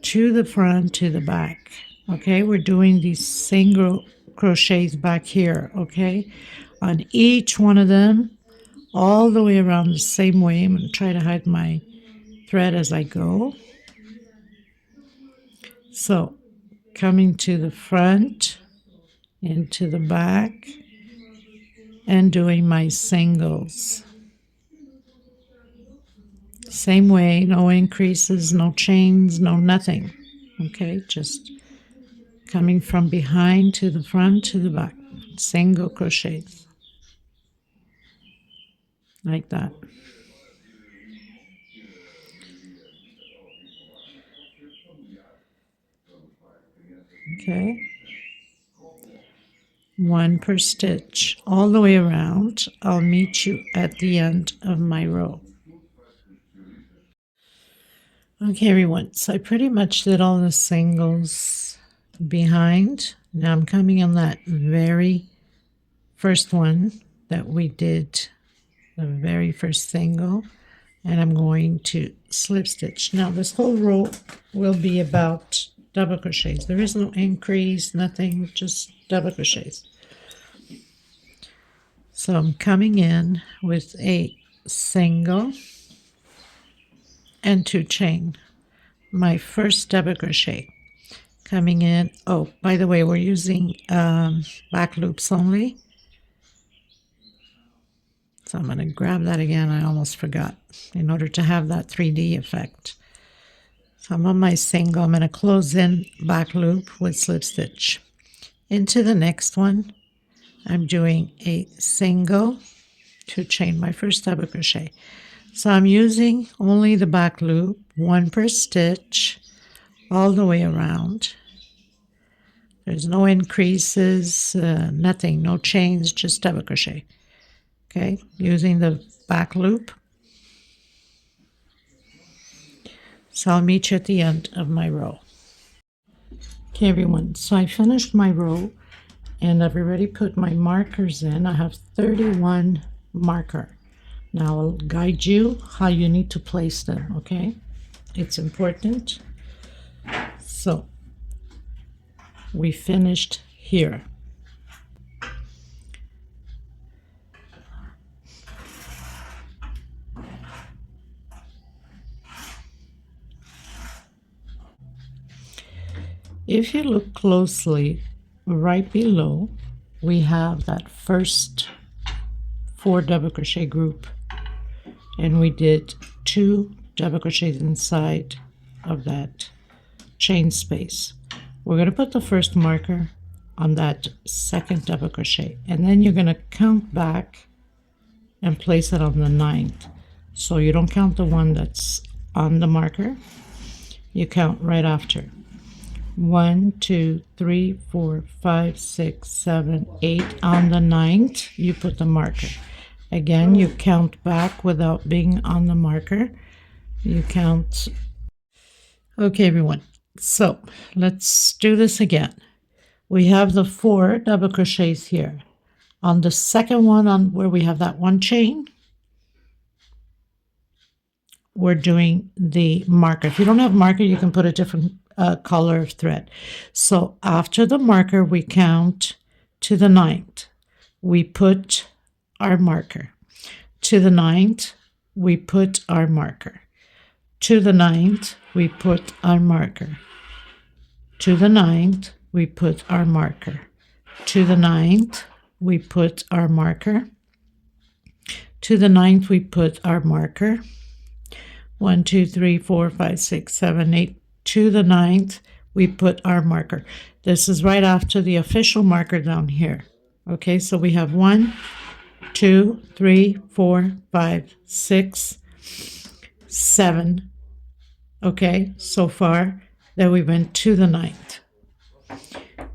to the front to the back. Okay, we're doing these single crochets back here. Okay, on each one of them, all the way around the same way. I'm going to try to hide my thread as I go. So coming to the front, into the back, and doing my singles. Same way, no increases, no chains, no nothing. Okay, just coming from behind to the front to the back. Single crochets. Like that. Okay. One per stitch all the way around. I'll meet you at the end of my row. Okay, everyone, so I pretty much did all the singles behind. Now I'm coming on that very first one that we did, the very first single, and I'm going to slip stitch. Now this whole row will be about double crochets. There is no increase, nothing, just double crochets. So I'm coming in with a single and 2 chain. My first double crochet coming in. Oh, by the way, we're using back loops only. So I'm going to grab that again. I almost forgot, in order to have that 3D effect. So I'm on my single. I'm going to close in back loop with slip stitch. Into the next one, I'm doing a single, 2 chain, my first double crochet. So I'm using only the back loop, 1 per stitch, all the way around. There's no increases, nothing, no chains, just double crochet. Okay, using the back loop. So I'll meet you at the end of my row. Okay, everyone, so I finished my row, and I've already put my markers in. I have 31 marker. Now I'll guide you how you need to place them, okay? It's important. So we finished here. If you look closely, right below, we have that first 4 double crochet group, and we did 2 double crochets inside of that chain space. We're going to put the first marker on that second double crochet, and then you're going to count back and place it on the 9th. So you don't count the one that's on the marker, you count right after. 1, 2, 3, 4, 5, 6, 7, 8. On the 9th, you put the marker. Again, you count back without being on the marker. You count. Okay, everyone. So let's do this again. We have the 4 double crochets here. On the second one, on where we have that 1 chain, we're doing the marker. If you don't have marker, you can put a different color of thread. So after the marker, we count to the 9th. We put our marker. To the 9th, we put our marker. To the 9th, we put our marker. To the 9th, we put our marker. To the 9th, we put our marker. To the 9th, we put our marker. 1, 2, 3, 4, 5, 6, 7, 8. To the 9th, we put our marker. This is right after the official marker down here. Okay, so we have 1, 2, 3, 4, 5, 6, 7. Okay, so far. Then we went to the 9th.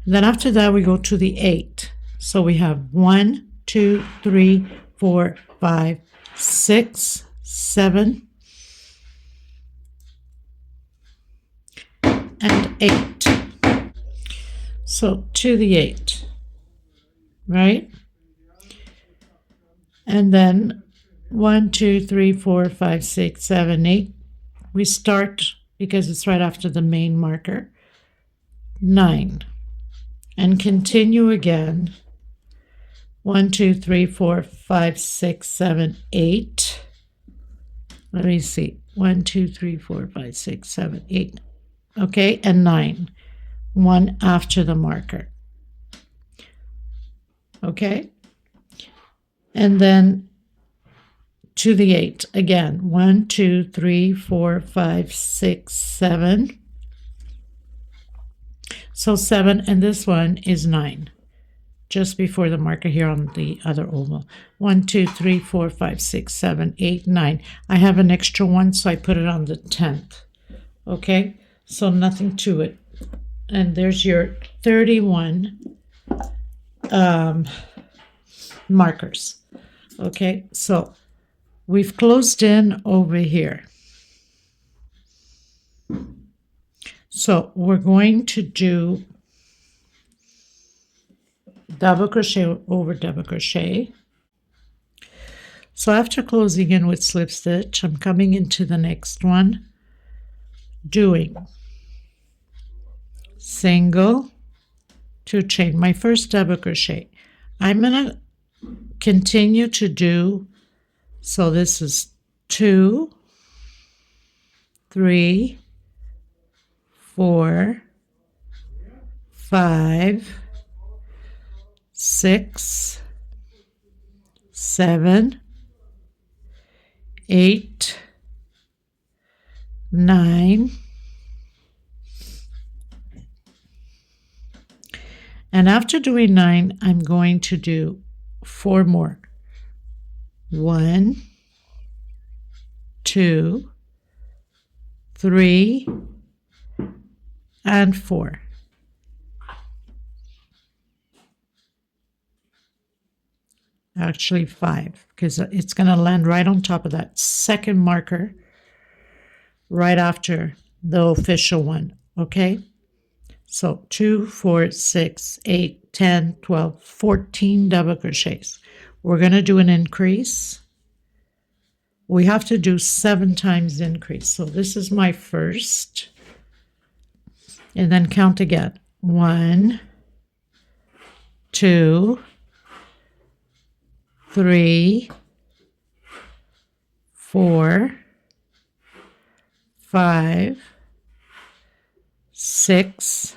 Then after that, we go to the 8th. So we have 1, 2, 3, 4, 5, 6, 7, and 8. So to the 8, right? And then 1, 2, 3, 4, 5, 6, 7, 8. We start, because it's right after the main marker, 9. And continue again. 1, 2, 3, 4, 5, 6, 7, 8. Let me see. 1, 2, 3, 4, 5, 6, 7, 8. okay, and 9, one after the marker, okay, and then to the 8 again, 1, 2, 3, 4, 5, 6, 7. So 7, and this one is 9, just before the marker here on the other oval. 1, 2, 3, 4, 5, 6, 7, 8, 9. I have an extra one, so I put it on the 10th. Okay, so nothing to it. And there's your 31 markers. Okay, so we've closed in over here. So we're going to do double crochet over double crochet. So after closing in with slip stitch, I'm coming into the next one, doing single, 2 chain, my first double crochet. I'm going to continue to do, so this is 2, 3, 4, 5, 6, 7, 8, 9, and after doing 9, I'm going to do 4 more. 1, 2, 3, and 4. Actually 5, because it's going to land right on top of that second marker, right after the official one. Okay, so 2, 4, 6, 8, 10, 12, 14 double crochets. We're going to do an increase. We have to do 7 times increase. So this is my first, and then count again. 1, 2, 3, 4, 5, 6,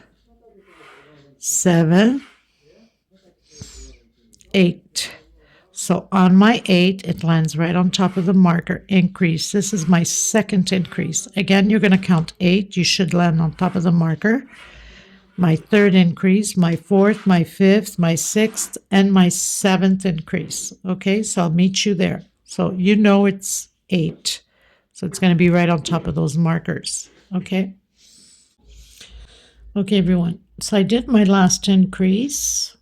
7, 8. So on my 8, it lands right on top of the marker. Increase. This is my second increase. Again, you're going to count 8. You should land on top of the marker. My third increase, my fourth, my fifth, my sixth, and my 7th increase. Okay, so I'll meet you there. So you know it's 8. So it's going to be right on top of those markers. Okay. Okay, everyone. So I did my last increase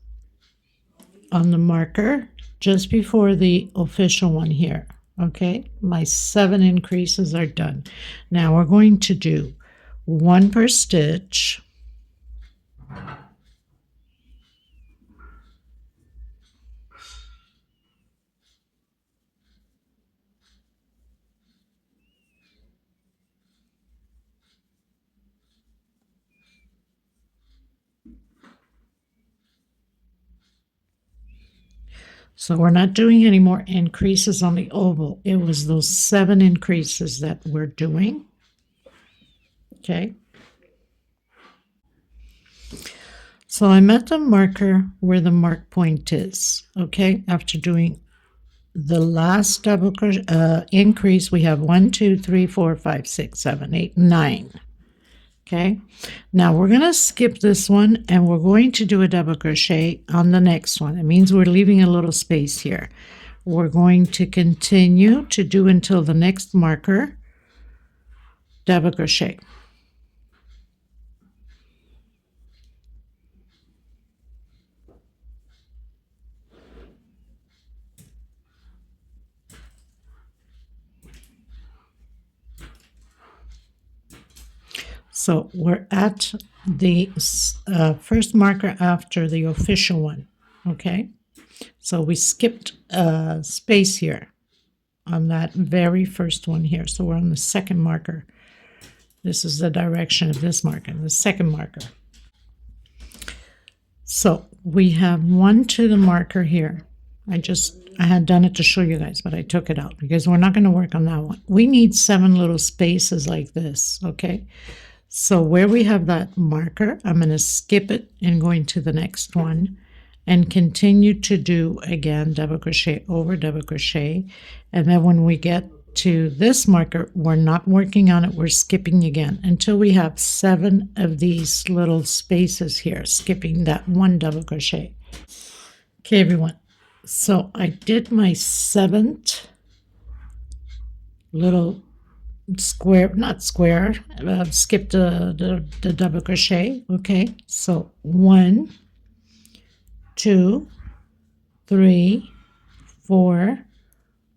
on the marker just before the official one here. Okay, my 7 increases are done. Now we're going to do 1 per stitch. So we're not doing any more increases on the oval. It was those 7 increases that we're doing. Okay. So I'm at the marker where the mark point is. Okay. After doing the last double increase, we have 1, 2, 3, 4, 5, 6, 7, 8, 9. Okay, now we're going to skip this one and we're going to do a double crochet on the next one. It means we're leaving a little space here. We're going to continue to do until the next marker, double crochet. So we're at the first marker after the official one, okay? So we skipped space here on that very first one here. So we're on the second marker. This is the direction of this marker, the second marker. So we have 1 to the marker here. I had done it to show you guys, but I took it out because we're not going to work on that one. We need 7 little spaces like this, okay? So where we have that marker, I'm going to skip it and go into the next one and continue to do again double crochet over double crochet. And then when we get to this marker, we're not working on it, we're skipping again until we have 7 of these little spaces here, skipping that 1 double crochet. Okay, everyone, so I did my 7th little square, not square, skipped the double crochet. Okay, so 1, 2, 3, 4,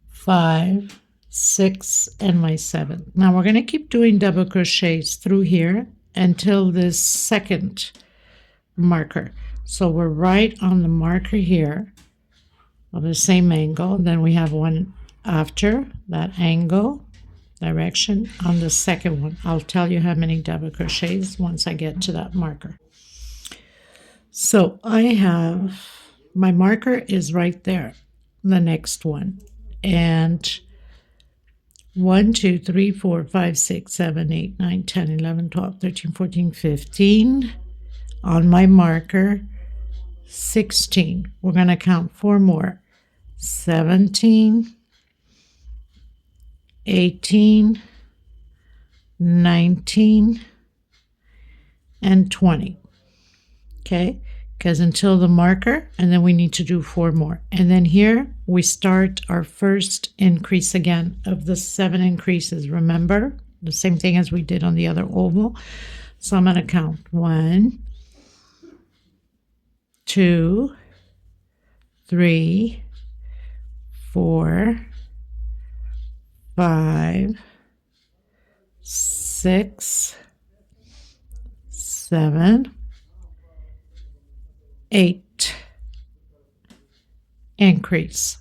5, 6, and my 7th. Now we're going to keep doing double crochets through here until this second marker. So we're right on the marker here of the same angle. Then we have one after that angle direction on the second one. I'll tell you how many double crochets once I get to that marker. So I have my marker is right there, the next one, and 1, 2, 3, 4, 5, 6, 7, 8, 9, 10, 11, 12, 13, 14, 15 on my marker, 16. We're going to count 4 more, 17, 18, 19, and 20. Okay, because until the marker, and then we need to do 4 more. And then here we start our first increase again of the 7 increases. Remember, the same thing as we did on the other oval. So I'm going to count 1, 2, 3, 4, 5, 6, 7, 8 increase.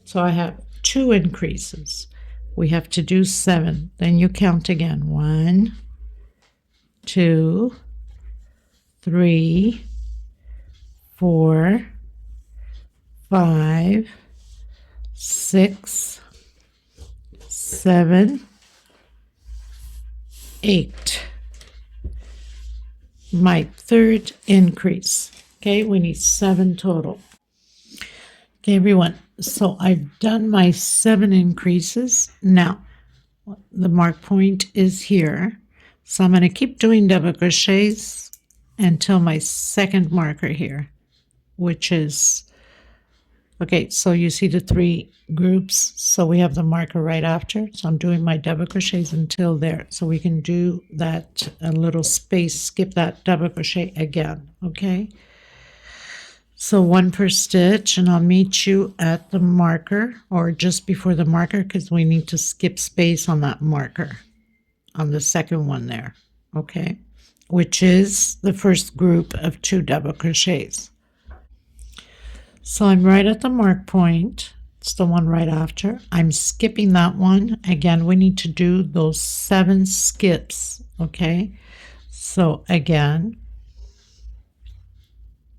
So I have 2 increases. We have to do 7. Then you count again. 1, 2, 3, 4, 5, 6, 7, 8. My 3rd increase. Okay, we need 7 total. Okay, everyone, so I've done my 7 increases. Now, the mark point is here. So I'm going to keep doing double crochets until my 2nd marker here, which is, okay, so you see the 3 groups. So we have the marker right after. So I'm doing my double crochets until there. So we can do that a little space, skip that double crochet again, okay? So 1 per stitch, and I'll meet you at the marker or just before the marker because we need to skip space on that marker on the 2nd one there, okay? Which is the first group of 2 double crochets. So I'm right at the mark point. It's the one right after. I'm skipping that one. Again, we need to do those 7 skips, okay? So again,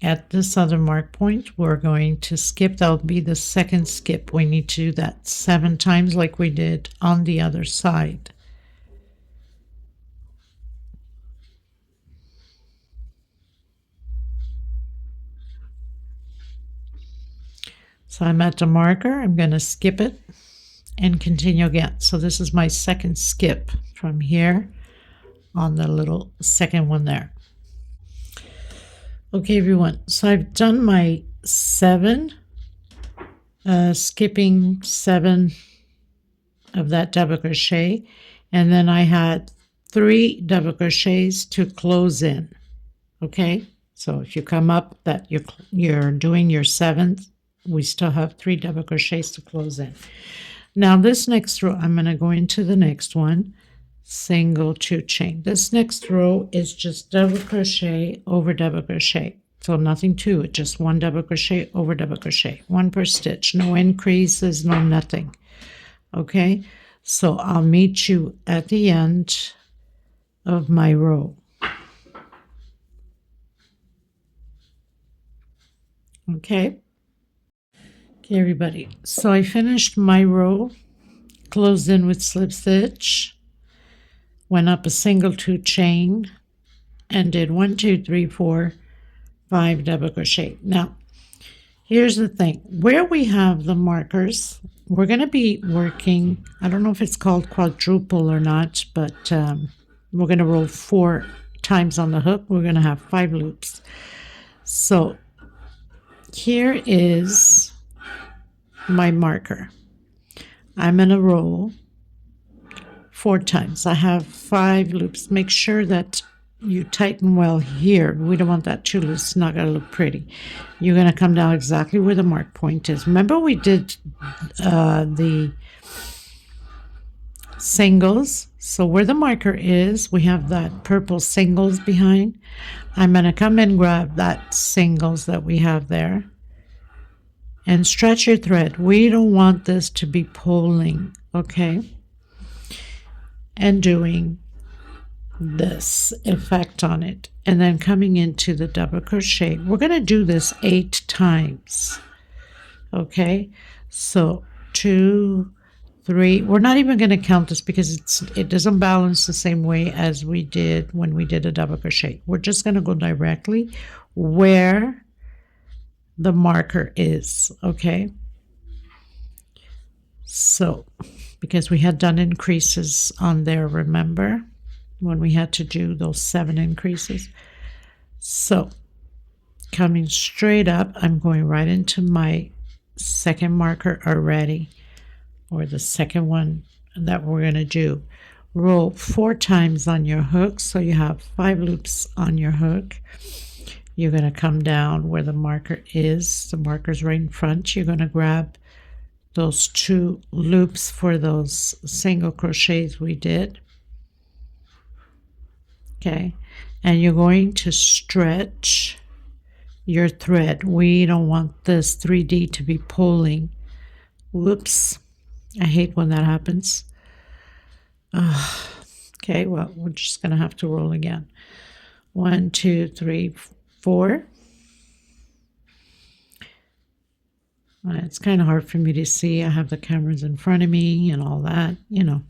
at this other mark point, we're going to skip. That'll be the 2nd skip. We need to do that 7 times like we did on the other side. So I'm at the marker. I'm going to skip it and continue again. So this is my 2nd skip from here on the little 2nd one there. Okay, everyone, so I've done my 7, skipping 7 of that double crochet, and then I had 3 double crochets to close in, okay? So if you come up that you're doing your 7th, we still have 3 double crochets to close in. Now this next row, I'm going to go into the next one, single 2 chain. This next row is just double crochet over double crochet. So nothing to it, just 1 double crochet over double crochet, 1 per stitch, no increases, no nothing. Okay, so I'll meet you at the end of my row. Okay, everybody, so I finished my row, closed in with slip stitch, went up a single 2 chain, and did 1, 2, 3, 4, 5 double crochet. Now here's the thing, where we have the markers, we're going to be working, I don't know if it's called quadruple or not, but we're going to roll 4 times on the hook. We're going to have 5 loops. So here is my marker. I'm going to roll 4 times. I have 5 loops. Make sure that you tighten well here. We don't want that too loose. It's not going to look pretty. You're going to come down exactly where the mark point is. Remember we did the singles. So where the marker is, we have that purple singles behind. I'm going to come and grab that singles that we have there and stretch your thread. We don't want this to be pulling, okay? And doing this effect on it, and then coming into the double crochet. We're going to do this 8 times, okay? So 2, 3, we're not even going to count this because it doesn't balance the same way as we did when we did a double crochet. We're just going to go directly where the marker is, okay? So because we had done increases on there, remember, when we had to do those 7 increases. So coming straight up, I'm going right into my second marker already, or the second one that we're going to do. Roll 4 times on your hook, so you have 5 loops on your hook. You're going to come down where the marker is. The marker's right in front. You're going to grab those 2 loops for those single crochets we did. Okay, and you're going to stretch your thread. We don't want this 3D to be pulling. Whoops, I hate when that happens. Okay, well, we're just going to have to roll again. 1, 2, 3, 4. It's kind of hard for me to see. I have the cameras in front of me and all that, you know.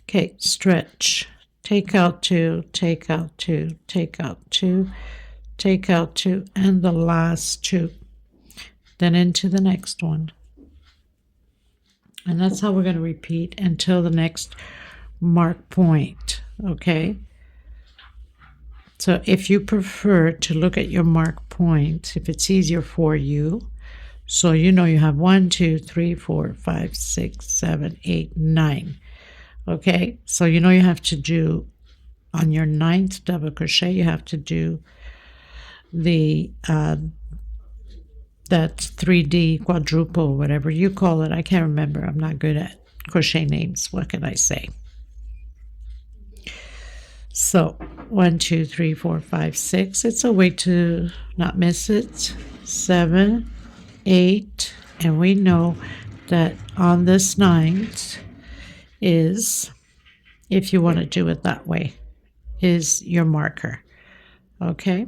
Okay, stretch. Take out 2, take out 2, take out 2, take out 2, and the last 2. Then into the next one. And that's how we're going to repeat until the next mark point, okay? So if you prefer to look at your mark point, if it's easier for you, so you know you have 1, 2, 3, 4, 5, 6, 7, 8, 9. Okay, so you know you have to do on your 9th double crochet, you have to do the that 3D quadruple, whatever you call it. I can't remember. I'm not good at crochet names. What can I say? So 1, 2, 3, 4, 5, 6. It's a way to not miss it. 7, 8, and we know that on this 9th is, if you want to do it that way, is your marker. Okay,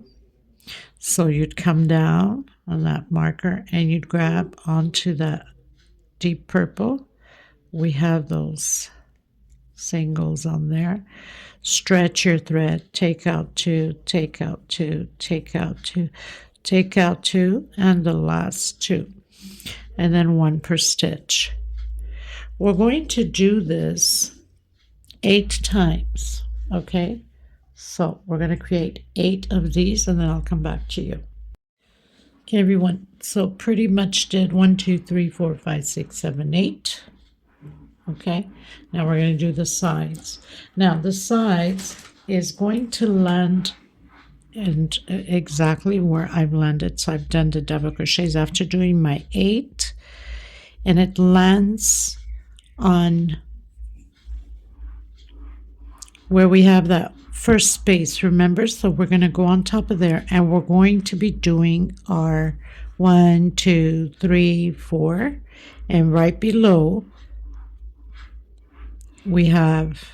so you'd come down on that marker and you'd grab onto that deep purple. We have those singles on there. Stretch your thread, take out 2, take out 2, take out 2, take out 2, and the last 2, and then 1 per stitch. We're going to do this 8 times, okay? So we're going to create 8 of these, and then I'll come back to you. Okay, everyone, so pretty much did 1, 2, 3, 4, 5, 6, 7, 8. Okay, now we're going to do the sides. Now the sides is going to land and exactly where I've landed. So I've done the double crochets after doing my 8, and it lands on where we have that first space, remember? So we're going to go on top of there, and we're going to be doing our 1, 2, 3, 4, and right below we have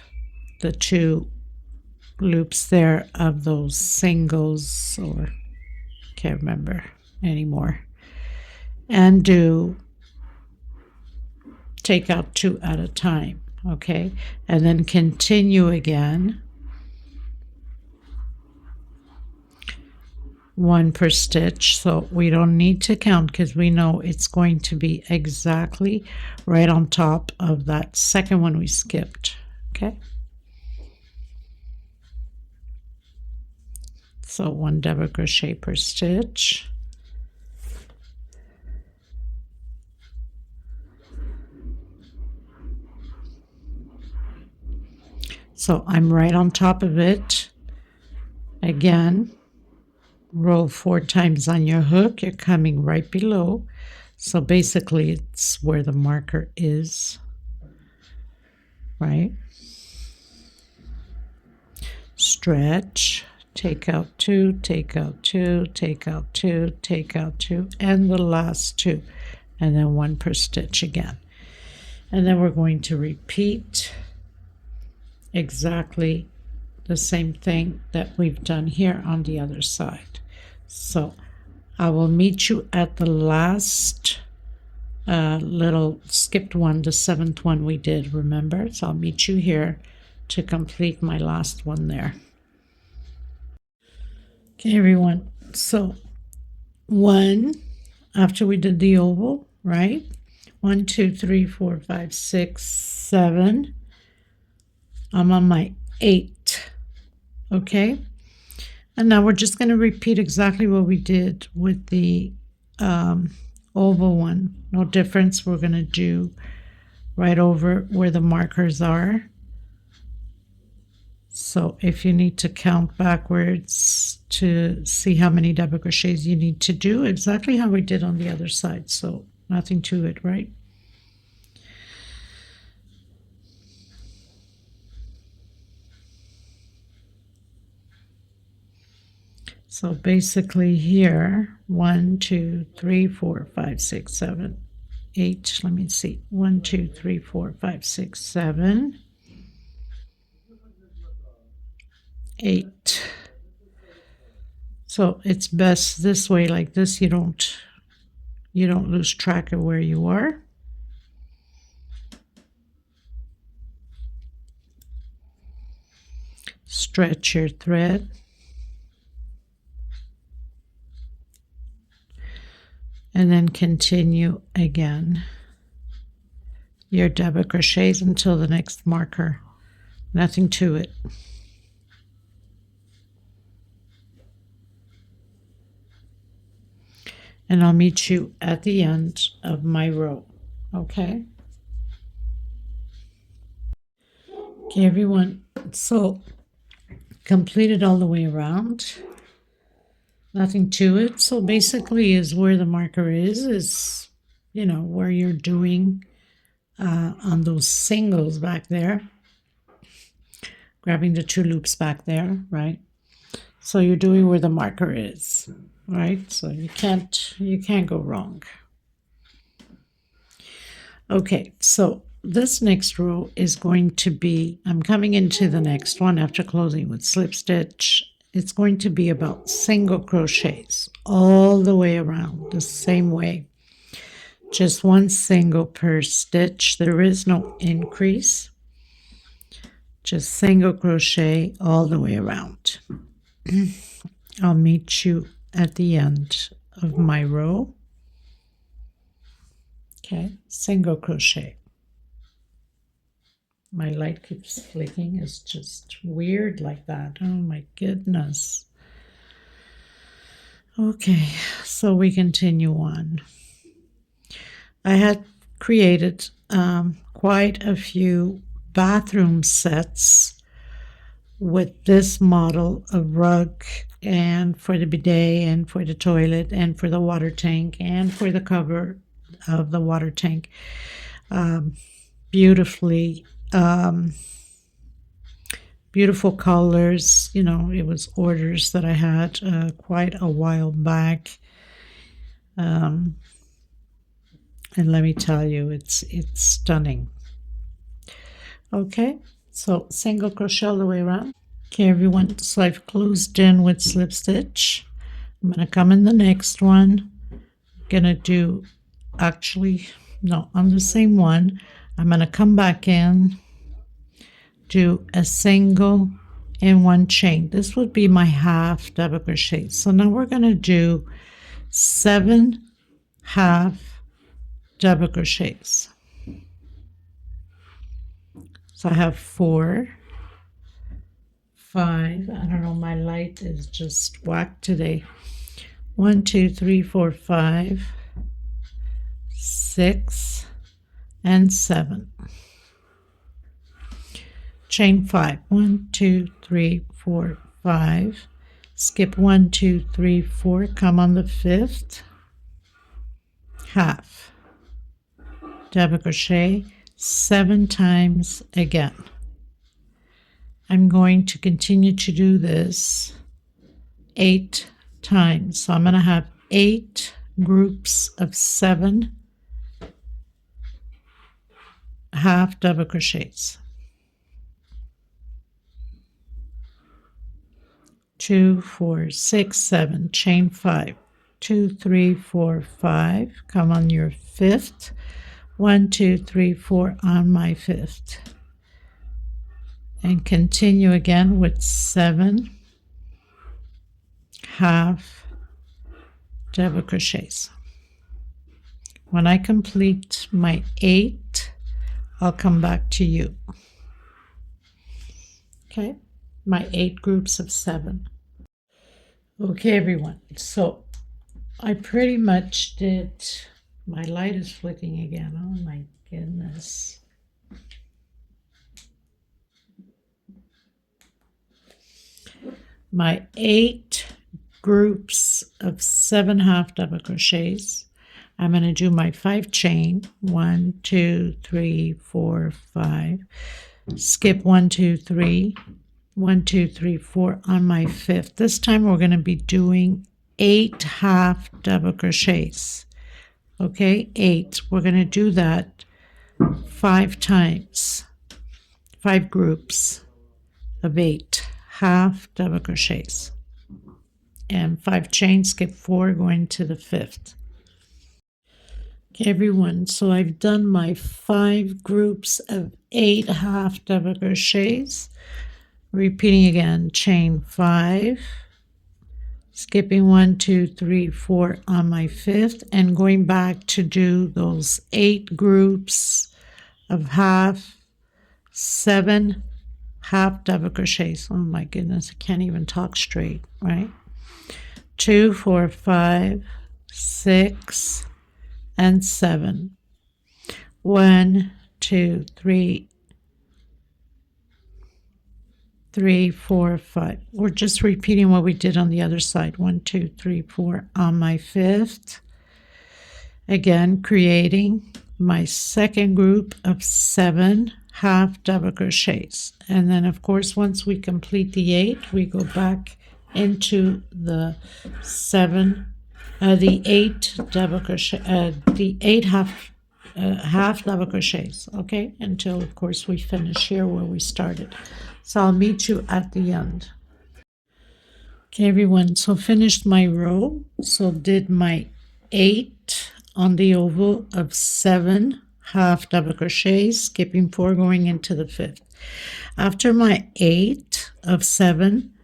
the 2 loops there of those singles, or can't remember anymore, and do take out 2 at a time. okay, and then continue again, 1 per stitch. So we don't need to count because we know it's going to be exactly right on top of that second one we skipped. Okay, so 1 double crochet per stitch. So I'm right on top of it. Again, roll 4 times on your hook. You're coming right below. So basically it's where the marker is, right? Stretch, take out 2, take out 2, take out 2, take out 2, and the last 2, and then 1 per stitch again. And then we're going to repeat exactly the same thing that we've done here on the other side. So I will meet you at the last little skipped one, the 7th one we did, remember? So I'll meet you here to complete my last one there. Okay, everyone. So 1, after we did the oval, right? 1, 2, 3, 4, 5, 6, 7. I'm on my 8. Okay, and now we're just going to repeat exactly what we did with the oval one. No difference. We're going to do right over where the markers are. So if you need to count backwards to see how many double crochets you need to do, exactly how we did on the other side. So nothing to it, right? So basically here, 1, 2, 3, 4, 5, 6, 7, 8. Let me see. 1, 2, 3, 4, 5, 6, 7, 8. So it's best this way, like this. You don't lose track of where you are. Stretch your thread. And then continue again your double crochets until the next marker. Nothing to it. And I'll meet you at the end of my row. Okay? Okay, everyone. So completed all the way around. Nothing to it. So basically is where the marker is, you know, where you're doing on those singles back there. Grabbing the 2 loops back there, right? So you're doing where the marker is, right? So you can't go wrong. Okay, so this next row is going to be, I'm coming into the next one after closing with slip stitch. It's going to be about single crochets all the way around the same way. Just 1 single per stitch. There is no increase. Just single crochet all the way around. I'll meet you at the end of my row. Okay, single crochet. My light keeps flicking. It's just weird like that. Oh my goodness. Okay, so we continue on. I had created quite a few bathroom sets with this model of rug, and for the bidet, and for the toilet, and for the water tank, and for the cover of the water tank. Beautifully beautiful colors. You know, it was orders that I had quite a while back, and let me tell you, it's stunning. Okay, so single crochet all the way around. Okay, everyone, so I've closed in with slip stitch. I'm gonna come in the next one. I'm gonna do, actually no, on the same one, I'm gonna come back in do a single and one chain. This would be my half double crochet. So now we're going to do 7 half double crochets. So I have 4, 5. I don't know, my light is just whacked today. 1, 2, 3, 4, 5, 6, and 7. Chain 5. 1, 2, 3, 4, 5. Skip 1, 2, 3, 4. Come on the 5th. Half double crochet 7 times again. I'm going to continue to do this 8 times. So I'm going to have 8 groups of 7 half double crochets. 2, 4, 6, 7, chain 5. 2, 3, 4, 5. Come on your 5th. 1, 2, 3, 4 on my 5th. And continue again with 7 half double crochets. When I complete my 8, I'll come back to you. Okay, my 8 groups of 7. Okay, everyone, so I pretty much did, my light is flicking again, oh my goodness. My 8 groups of 7 half double crochets. I'm going to do my 5 chain, 1, 2, 3, 4, 5. Skip 1, 2, 3, 1, 2, 3, 4 on my 5th. This time we're going to be doing 8 half double crochets. Okay, 8. We're going to do that 5 times, 5 groups of 8 half double crochets, and 5 chains. Skip 4 going to the 5th. Okay, everyone, so I've done my 5 groups of 8 half double crochets. Repeating again, chain 5, skipping 1, 2, 3, 4 on my 5th, and going back to do those 8 groups of 7 half double crochets. Oh my goodness, I can't even talk straight, right? 2, 4, 5, 6, and 7. 1, 2, 3, 3, 4, 5. We're just repeating what we did on the other side. 1, 2, 3, 4 on my 5th. Again, creating my second group of 7 half double crochets. And then, of course, once we complete the 8, we go back into the 8 double crochet, the 8 half double crochets, okay, until of course we finish here where we started. So I'll meet you at the end. Okay, everyone, so finished my row. So did my 8 on the oval of 7 half double crochets, skipping 4 going into the 5th. After my 8 of 7,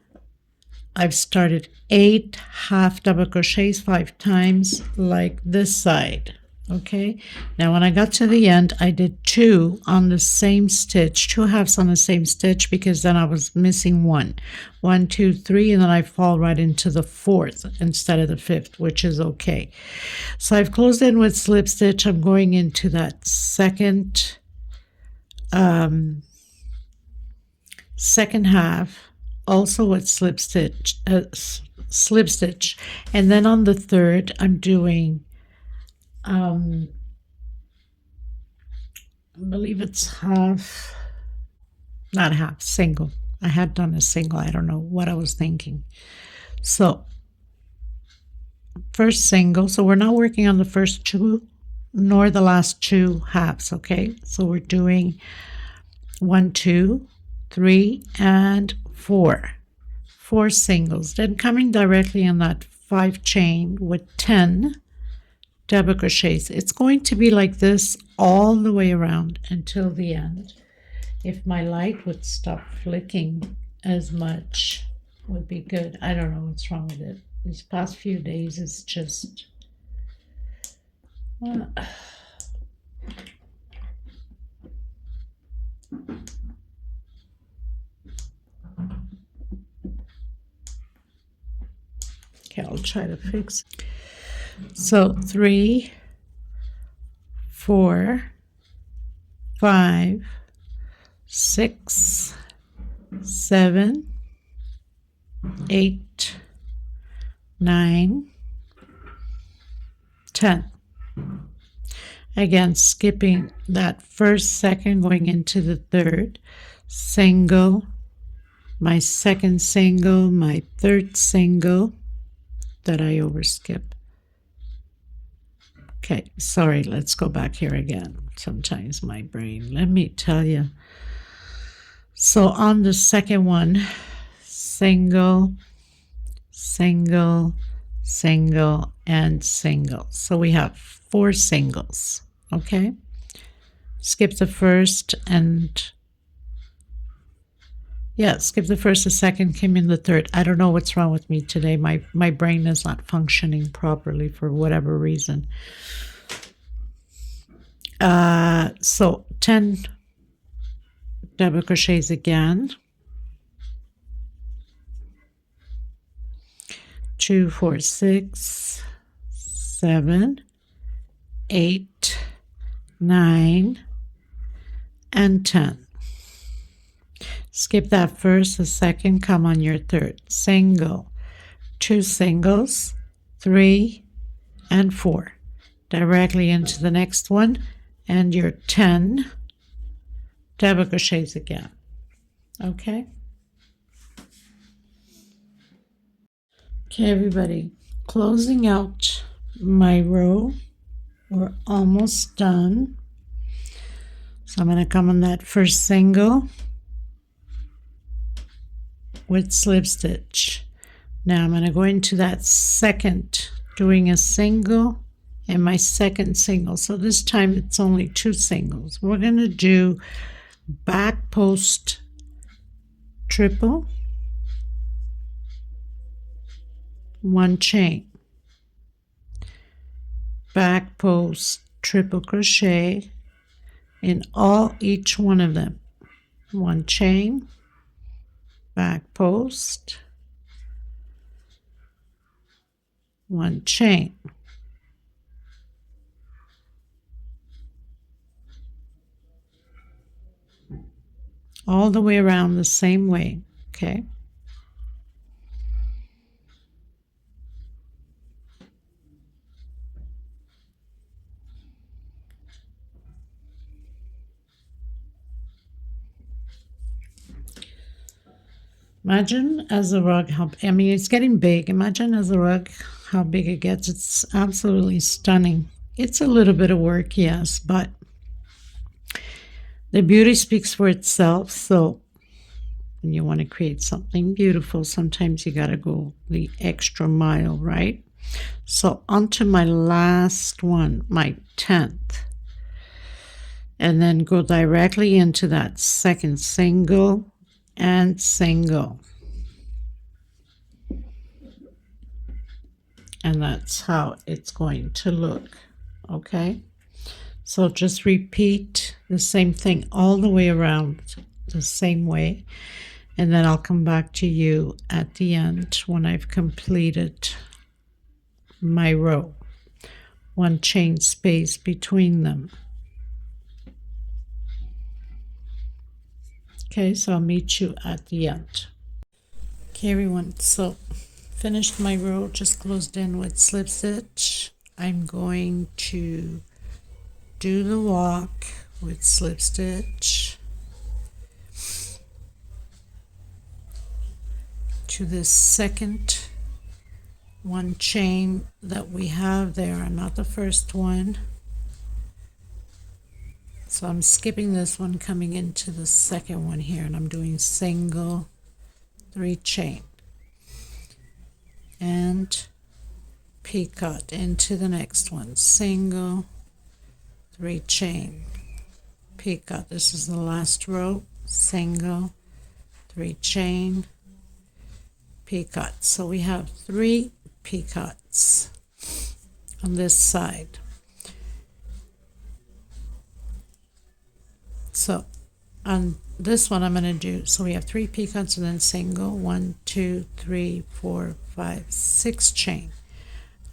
I've started 8 half double crochets 5 times like this side. Okay, now when I got to the end, I did 2 on the same stitch, 2 halves on the same stitch, because then I was missing 1, 1, 2, 3, and then I fall right into the 4th instead of the 5th, which is okay. So I've closed in with slip stitch. I'm going into that second half, also with slip stitch, and then on the 3rd I'm doing I believe it's half, not half, single. I had done a single. I don't know what I was thinking. So first single. So we're not working on the first 2 nor the last 2 halves. Okay, so we're doing 1, 2, 3, and 4 singles. Then coming directly in that 5 chain with 10 double crochets. It's going to be like this all the way around until the end. If my light would stop flicking as much, would be good. I don't know what's wrong with it. These past few days it's just okay, I'll try to fix it. So 3, 4, 5, 6, 7, 8, 9, 10. Again, skipping that first, second, going into the third, single, my second single, my third single that I overskip. Okay, sorry, let's go back here again. Sometimes my brain, let me tell you. So on the second one, single, single, single, and single. So we have 4 singles, okay? Skip the first and skip the first, the second, came in the third. I don't know what's wrong with me today. My brain is not functioning properly for whatever reason. So 10 double crochets again. 2, 4, 6, 7, 8, 9, and 10. Skip that first, the second, come on your third. Single, 2 singles, 3, and 4. Directly into the next one, and your 10 double crochets again. Okay? Okay, everybody, closing out my row. We're almost done. So I'm going to come on that first single with slip stitch. Now I'm going to go into that second, doing a single and my second single. So this time it's only 2 singles. We're going to do back post triple, 1 chain, back post triple crochet in each one of them, 1 chain, back post, 1 chain, all the way around the same way. Okay, imagine as a rug how, I mean, it's getting big. Imagine as a rug how big it gets. It's absolutely stunning. It's a little bit of work, yes, but the beauty speaks for itself. So when you want to create something beautiful, sometimes you got to go the extra mile, right? So onto my last one, my 10th, and then go directly into that second single and single, and that's how it's going to look. Okay, so just repeat the same thing all the way around the same way, and then I'll come back to you at the end when I've completed my row. 1 chain space between them. Okay, so I'll meet you at the end. Okay, everyone, so finished my row, just closed in with slip stitch. I'm going to do the walk with slip stitch to this second 1 chain that we have there, not the first one. So I'm skipping this one, coming into the second one here, and I'm doing single, 3 chain, and picot into the next one, single, 3 chain, picot. This is the last row, single, 3 chain, picot. So we have 3 picots on this side. So on this one I'm going to do, so we have 3 picots and then single, 1, 2, 3, 4, 5, 6 chain.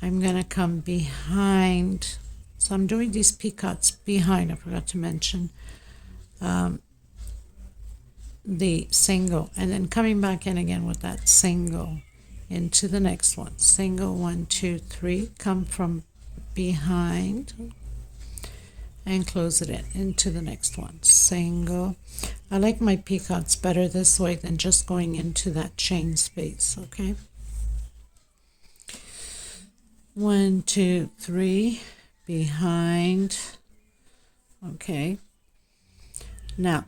I'm going to come behind, so I'm doing these picots behind, I forgot to mention, the single, and then coming back in again with that single into the next one. Single, 1, 2, 3, come from behind and close it in into the next one. Single. I like my picots better this way than just going into that chain space, okay? 1, 2, 3, behind. Okay. Now,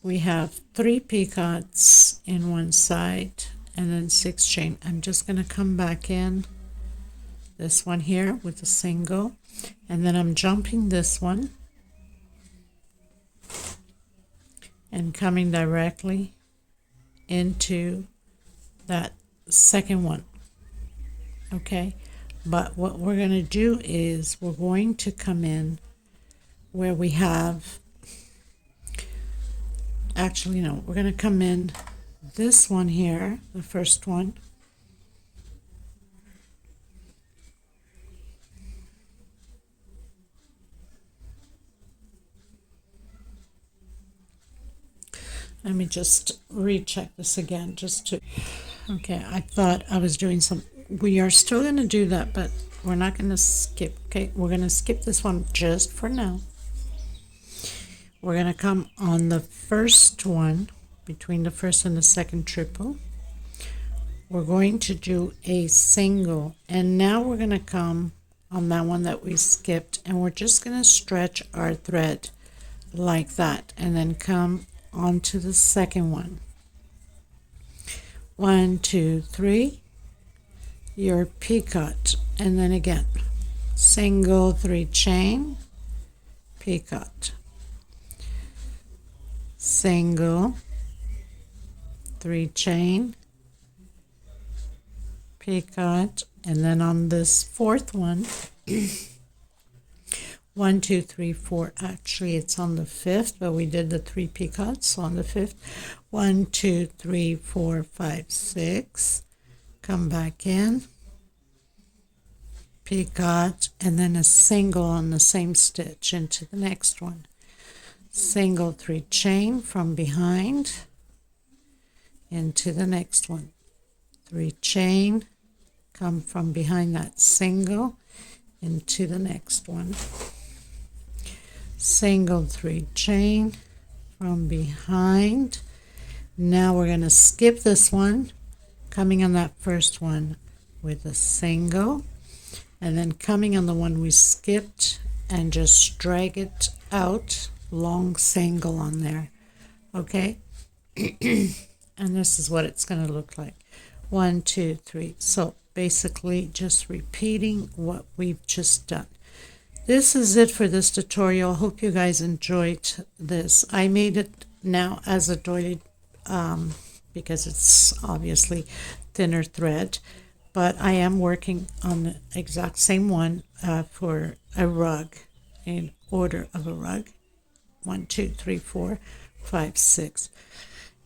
we have 3 picots in one side and then 6 chain. I'm just going to come back in this one here with a single, and then I'm jumping this one and coming directly into that second one. Okay, but what we're going to do is we're going to come in where we have, actually no, we're going to come in this one here, the first one, let me just recheck this again just to, okay, I thought I was doing some, we are still going to do that, but we're not going to skip. Okay, we're going to skip this one just for now. We're going to come on the first one, between the first and the second triple. We're going to do a single, and now we're going to come on that one that we skipped, and we're just going to stretch our thread like that, and then come onto the second one. 1, 2, 3, your picot, and then again single, 3 chain, picot, single, 3 chain, picot, and then on this fourth one 1, 2, 3, 4, actually it's on the 5th, but we did the 3 picots, so on the 5th 1, 2, 3, 4, 5, 6, come back in, picot, and then a single on the same stitch into the next one, single, 3 chain from behind into the next one, 3 chain, come from behind that single into the next one, single, 3 chain from behind. Now we're going to skip this one, coming on that first one with a single, and then coming on the one we skipped and just drag it out, long single on there. Okay. And this is what it's going to look like. 1, 2, 3. So basically just repeating what we've just done. This is it for this tutorial. Hope you guys enjoyed this. I made it now as a doily because it's obviously thinner thread, but I am working on the exact same one for a rug, in order of a rug. 1, 2, 3, 4, 5, 6.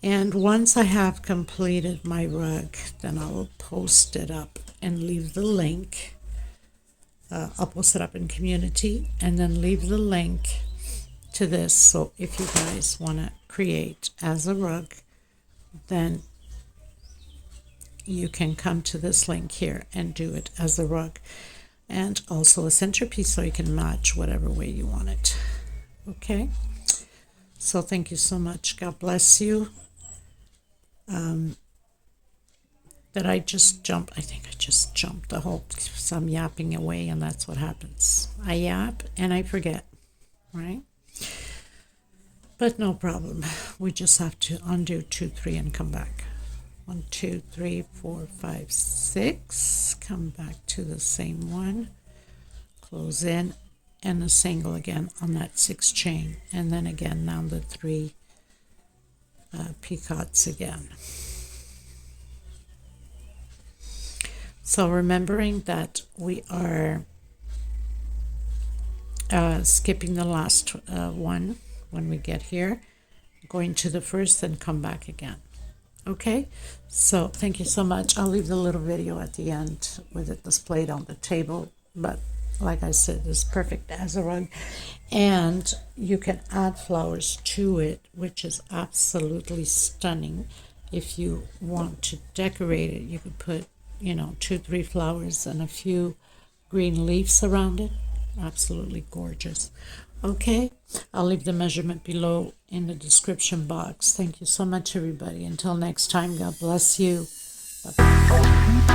And once I have completed my rug, then I will post it up and leave the link. I'll post it up in community and then leave the link to this. So if you guys want to create as a rug, then you can come to this link here and do it as a rug, and also a centerpiece so you can match whatever way you want it. Okay, so thank you so much. God bless you. Did I just jump? I think I just jumped the whole, so I'm yapping away, and that's what happens. I yap and I forget, right? But no problem. We just have to undo 2, 3 and come back. 1, 2, 3, 4, 5, 6. Come back to the same one. Close in and a single again on that 6 chain, and then again down the 3 picots again. So remembering that we are skipping the last one when we get here, going to the first and come back again. Okay, so thank you so much. I'll leave the little video at the end with it displayed on the table, but like I said, it's perfect as a rug, and you can add flowers to it, which is absolutely stunning. If you want to decorate it, you could put, you know, 2-3 flowers and a few green leaves around it. Absolutely gorgeous. Okay, I'll leave the measurement below in the description box. Thank you so much, everybody. Until next time, God bless you. Bye-bye.